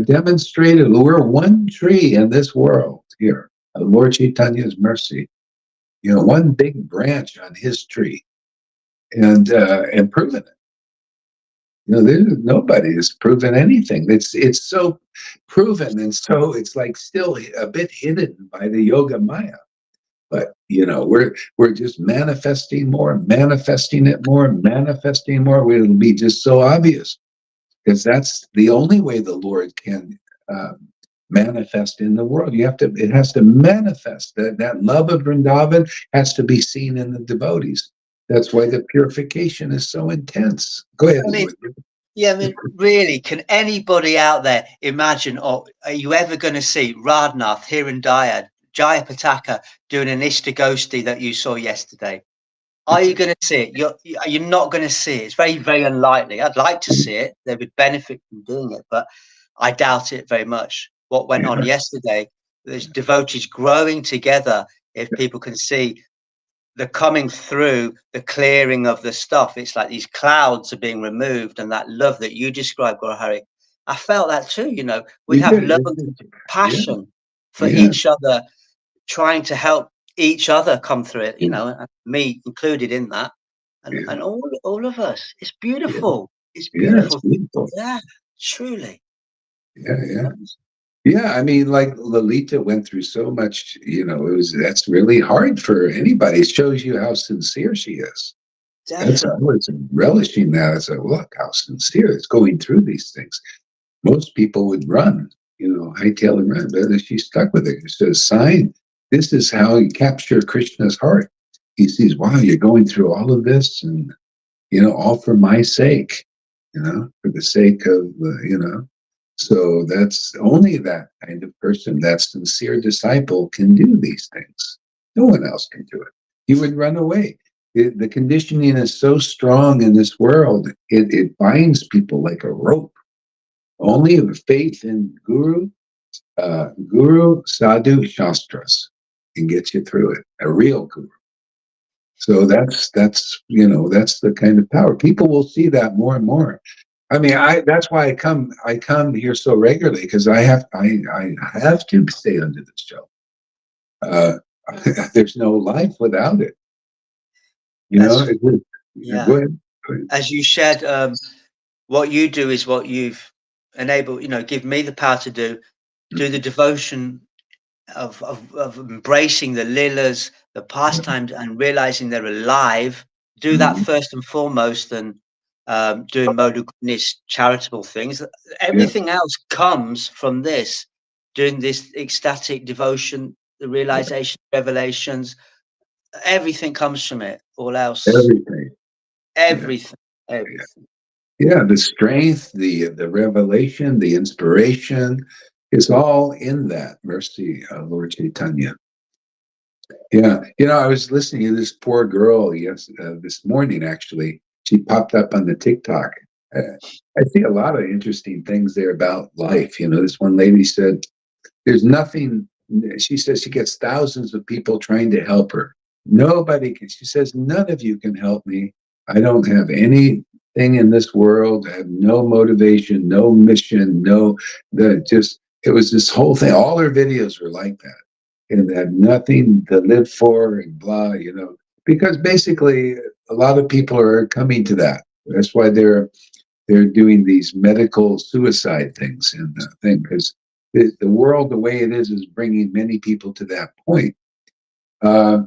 Demonstrated we're one tree in this world here of Lord Chaitanya's mercy. One big branch on his tree, and proven it. There's nobody has proven anything. It's so proven, and so it's like still a bit hidden by the yoga maya. But we're just manifesting more, manifesting it more, manifesting more. It'll be just so obvious, because that's the only way the Lord can manifest in the world. It has to manifest. That love of Vrindavan has to be seen in the devotees. That's why the purification is so intense. Go ahead, I mean, Elizabeth. yeah, I mean, really, can anybody out there imagine, or are you ever going to see Radhanath, Hirandaya, Jaya Pataka doing an Ishtagosti that you saw yesterday? Are you going to see it? You're not going to see it. It's very, very unlikely. I'd like to see it. They would benefit from doing it, but I doubt it very much. What went on yesterday, there's devotees growing together. If people can see the coming through, the clearing of the stuff, it's like these clouds are being removed, and that love that you described, Guru Hari, I felt that too. We You have did. love Yeah, and passion for yeah, each other, trying to help each other come through it, yeah, and me included in that, and all of us. It's yeah, beautiful. It's yeah. It's beautiful. beautiful. Yeah, truly. Yeah, yeah. Yeah, I mean, like Lolita went through so much, that's really hard for anybody. It shows you how sincere she is. I Definitely. was relishing that. I said, look how sincere it's going through these things. Most people would run, hightail and run, but she stuck with it. It's a sign. This is how you capture Krishna's heart. He sees, wow, you're going through all of this, and all for my sake, for the sake of, So that's only that kind of person, that sincere disciple, can do these things. No one else can do it. He would run away. The conditioning is so strong in this world, it binds people like a rope. Only the faith in Guru, Sadhu, Shastras can get you through it. A real Guru. So that's the kind of power. People will see that more and more. I mean, that's why I come here so regularly, because I have to stay under the show. Uh, there's no life without it. You know, That's it would, yeah. go ahead. Go ahead. As you said, what you do is what you've enabled. Give me the power to do the devotion of embracing the lillas, the Yeah. pastimes, and realizing they're alive. Do that Mhm. first and foremost, and doing modal charitable things. Yeah. Everything else comes from this, doing this ecstatic devotion, the realization, revelations. Everything comes from it. All else, Everything. Yeah. everything, everything. Yeah, the strength, the revelation, the inspiration is all in that mercy, Lord Chaitanya. Yeah, I was listening to this poor girl this morning. Actually, she popped up on the TikTok. Uh, I see a lot of interesting things there about life. This one lady said, there's nothing. She says she gets thousands of people trying to help her. Nobody can. She says, none of you can help me. I don't have anything in this world. I have no motivation, no mission, it was this whole thing. All her videos were like that, and had nothing to live for, and blah. Because basically, a lot of people are coming to that. That's why they're doing these medical suicide things and thing, because the world, the way it is bringing many people to that point. Uh,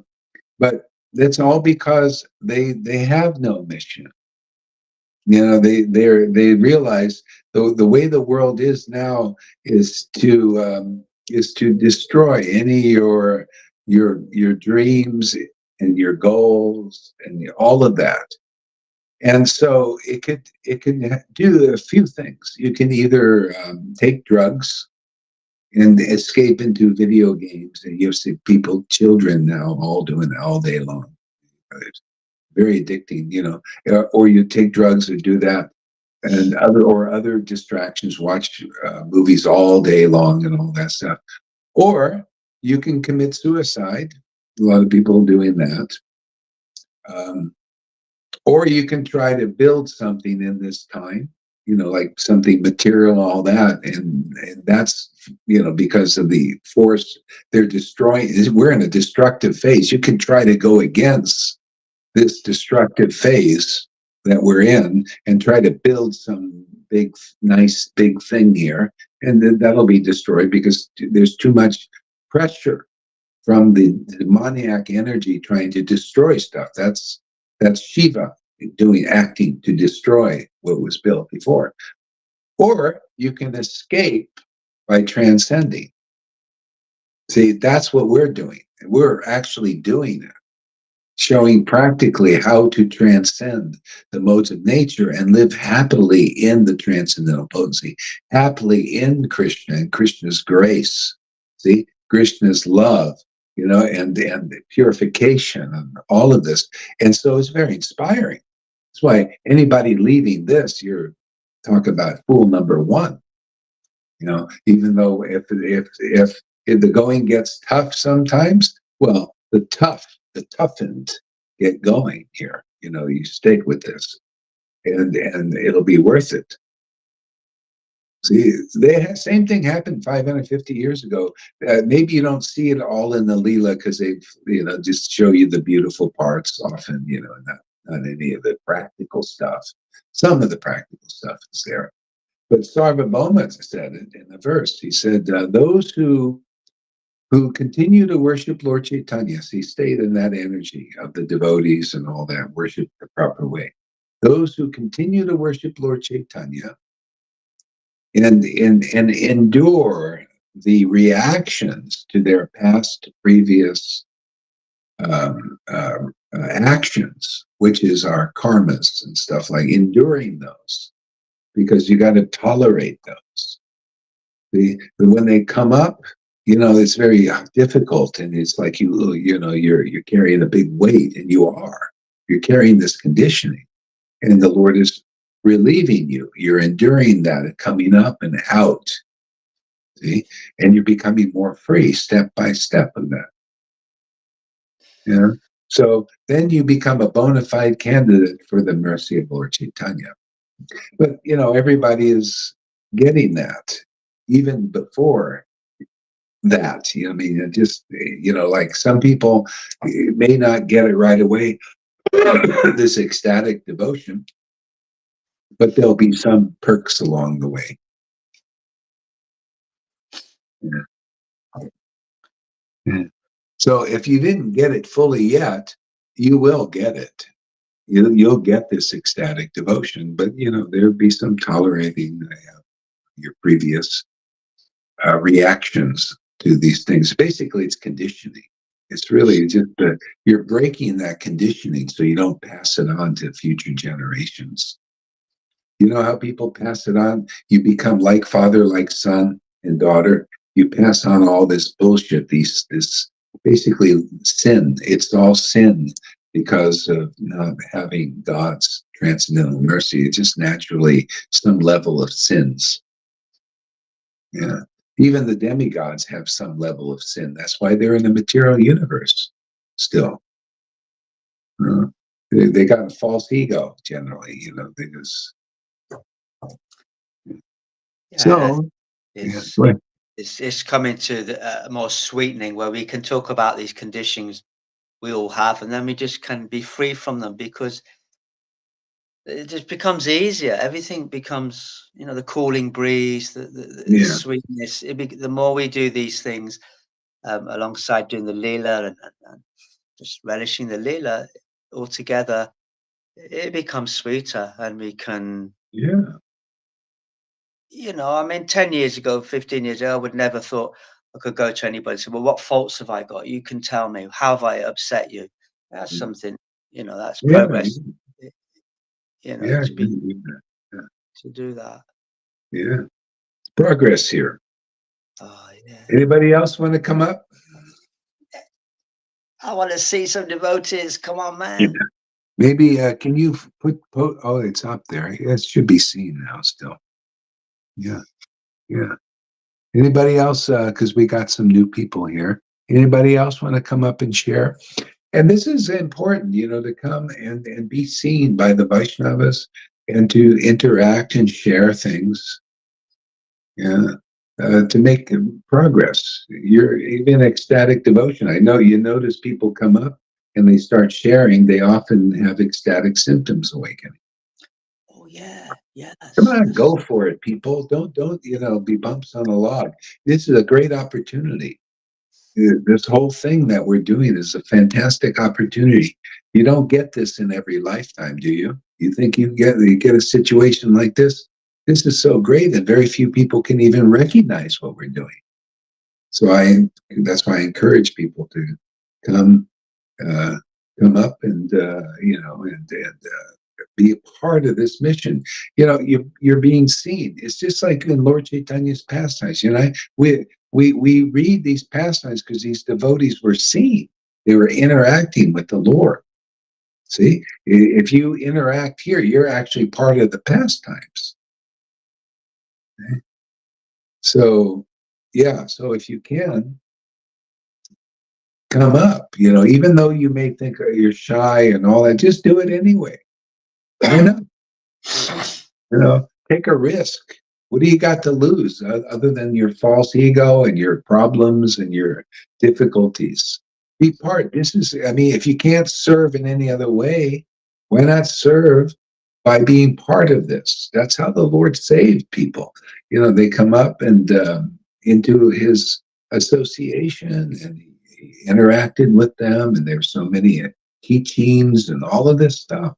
but that's all because they have no mission. They realize the way the world is now is to destroy any your dreams and your goals and all of that. And so it can do a few things. You can either take drugs and escape into video games, and you see children now, all doing that all day long. It's very addicting, or you take drugs or do that, and other distractions, watch movies all day long and all that stuff. Or you can commit suicide. A lot of people doing that. Um, or you can try to build something in this time, like something material, all that, and that's because of the force they're destroying. We're in a destructive phase. You can try to go against this destructive phase that we're in and try to build some big, nice, big thing here, and then that'll be destroyed because there's too much pressure from the demoniac energy trying to destroy stuff. That's Shiva acting to destroy what was built before. Or you can escape by transcending. See, that's what we're doing. We're actually doing it, showing practically how to transcend the modes of nature and live happily in the transcendental potency, happily in Krishna and Krishna's grace. See, Krishna's love, and purification and all of this. And so it's very inspiring. That's why anybody leaving this, you're talk about fool number one. Even though if the going gets tough sometimes, well, the toughened get going here. You stick with this, and it'll be worth it. See, same thing happened 550 years ago. Maybe you don't see it all in the Leela because they, just show you the beautiful parts often, not any of the practical stuff. Some of the practical stuff is there, But Sarvabhauma said it in the verse. He said, those who continue to worship Lord Chaitanya, see, stayed in that energy of the devotees and all that, worship the proper way. Those who continue to worship Lord Chaitanya and endure the reactions to their past previous actions, which is our karmas and stuff, like enduring those, because you got to tolerate those. When they come up, it's very difficult, and it's like you're carrying a big weight, and you're carrying this conditioning, and the Lord is relieving you. You're enduring that, coming up and out. See, and you're becoming more free step by step of that. Yeah. So then you become a bona fide candidate for the mercy of Lord Chaitanya. But everybody is getting that even before that. I mean, it just like some people may not get it right away, this ecstatic devotion, but there'll be some perks along the way. Yeah. Yeah. So if you didn't get it fully yet, you will get it. You'll get this ecstatic devotion, but there'll be some tolerating your previous reactions to these things. Basically, it's conditioning. It's really just you're breaking that conditioning so you don't pass it on to future generations. You know how people pass it on? You become like father, like son and daughter. You pass on all this bullshit, this basically sin. It's all sin because of not having God's transcendental mercy. It's just naturally some level of sins. Yeah. Even the demigods have some level of sin. That's why they're in the material universe still. They got a false ego generally, they just. Yeah, So, it's coming to the more sweetening where we can talk about these conditions we all have, and then we just can be free from them because it just becomes easier. Everything becomes, the cooling breeze, the sweetness. The more we do these things alongside doing the lila and just relishing the lila altogether, it becomes sweeter, and we can. I mean, 10 years ago, 15 years ago, I would never thought I could go to anybody and say, well, what faults have I got? You can tell me. How have I upset you? That's something, that's progress. To be to do that. Yeah. Progress here. Oh, yeah. Anybody else want to come up? I want to see some devotees. Come on, man. Yeah. Maybe, can you put, oh, it's up there. It should be seen now still. Yeah. Yeah. Anybody else? Because we got some new people here. Anybody else want to come up and share? And this is important, to come and be seen by the Vaishnavas and to interact and share things. Yeah. To make progress. You're even ecstatic devotion. I know you notice people come up and they start sharing. They often have ecstatic symptoms awakening. Oh yeah, yes. Come on, go for it, people. Don't be bumps on a log. This is a great opportunity. This whole thing that we're doing is a fantastic opportunity. You don't get this in every lifetime, do you? You think you get a situation like this? This is so great that very few people can even recognize what we're doing. So that's why I encourage people to come up and be a part of this mission. You're being seen. It's just like in Lord Chaitanya's pastimes. We read these pastimes because these devotees were seen. They were interacting with the Lord. See, if you interact here, you're actually part of the pastimes. Okay? So, so if you can, come up, even though you may think you're shy and all that, just do it anyway. Why not? Take a risk. What do you got to lose other than your false ego and your problems and your difficulties? Be part. If you can't serve in any other way, why not serve by being part of this. That's how the Lord saved people. They come up and into his association, and he interacted with them, and there's so many teachings and all of this stuff.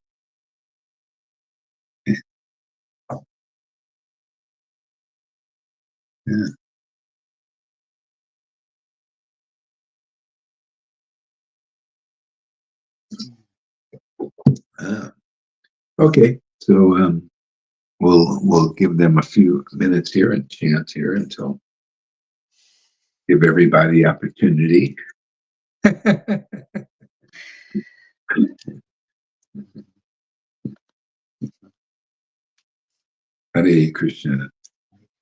Yeah. Okay, so we'll give them a few minutes here and chant here until give everybody opportunity. Hare Krishna.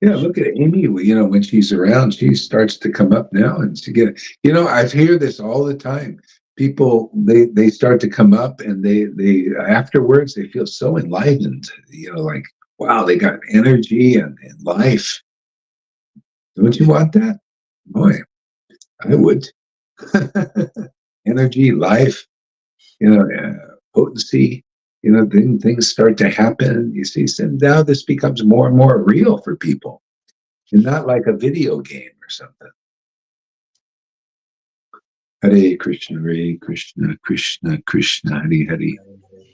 Yeah, look at Amy. When she's around, she starts to come up now, and she get. I hear this all the time. People they start to come up, and they afterwards they feel so enlightened. Like wow, they got energy and life. Don't you want that? Boy, I would. Energy, life, potency. Then things start to happen. You see, so now this becomes more and more real for people, and not like a video game or something. Hare Krishna, Krishna Krishna, Hare Hare,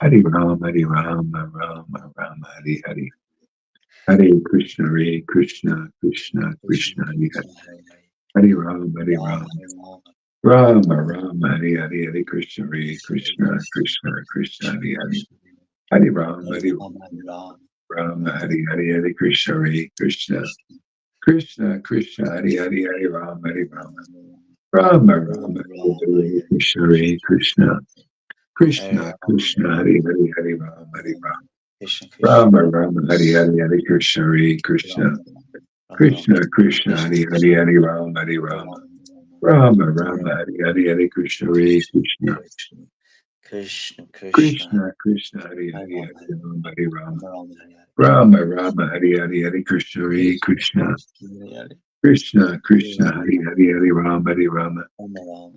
Hare Rama, Rama Rama, Hare Hare. Hare Krishna, Krishna Krishna, Hare Hare, Hare Rama, Rama Rama, Hare Hare, Hare Krishna, Krishna Krishna, Hare Hare, Hare Rama, Rama, Hare Hare, Hare Krishna, Krishna Krishna, Hare Hare, Hare Rama, Rama Rama, Hare Krishna, Krishna Krishna, Hare Hare, Hare Rama, Rama Rama, Hare Hare, Hare Krishna, Krishna Krishna, Hare Hare, Hare Rama, Rama Rama, Hare Hare, Hare Krishna, Krishna Krishna, Hare Hare, Hare Rama, Rama Hare Hare, Hare Krishna, Krishna Krishna, Hare Hare, Hare Rama,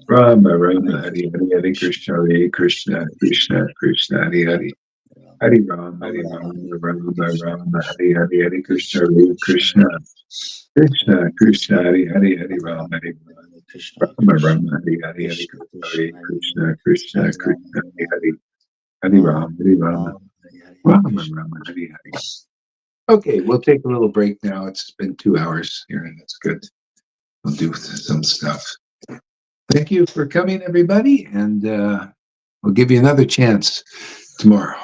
Rama Rama, Hare Hare, Hare Krishna, Krishna Krishna, Hare Hare, Hare Rama, Rama Hare Hare, Hare Krishna, Krishna Krishna, Hare Hare, Hare Rama, Rama Hare Hare, Hare Krishna, Krishna Krishna, Hare Hare, Hare Rama, Rama Hare Hare. Okay, we'll take a little break now. It's been 2 hours here, and it's good. We'll do some stuff. Thank you for coming, everybody, and we'll give you another chance tomorrow.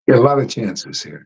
Got a lot of chances here.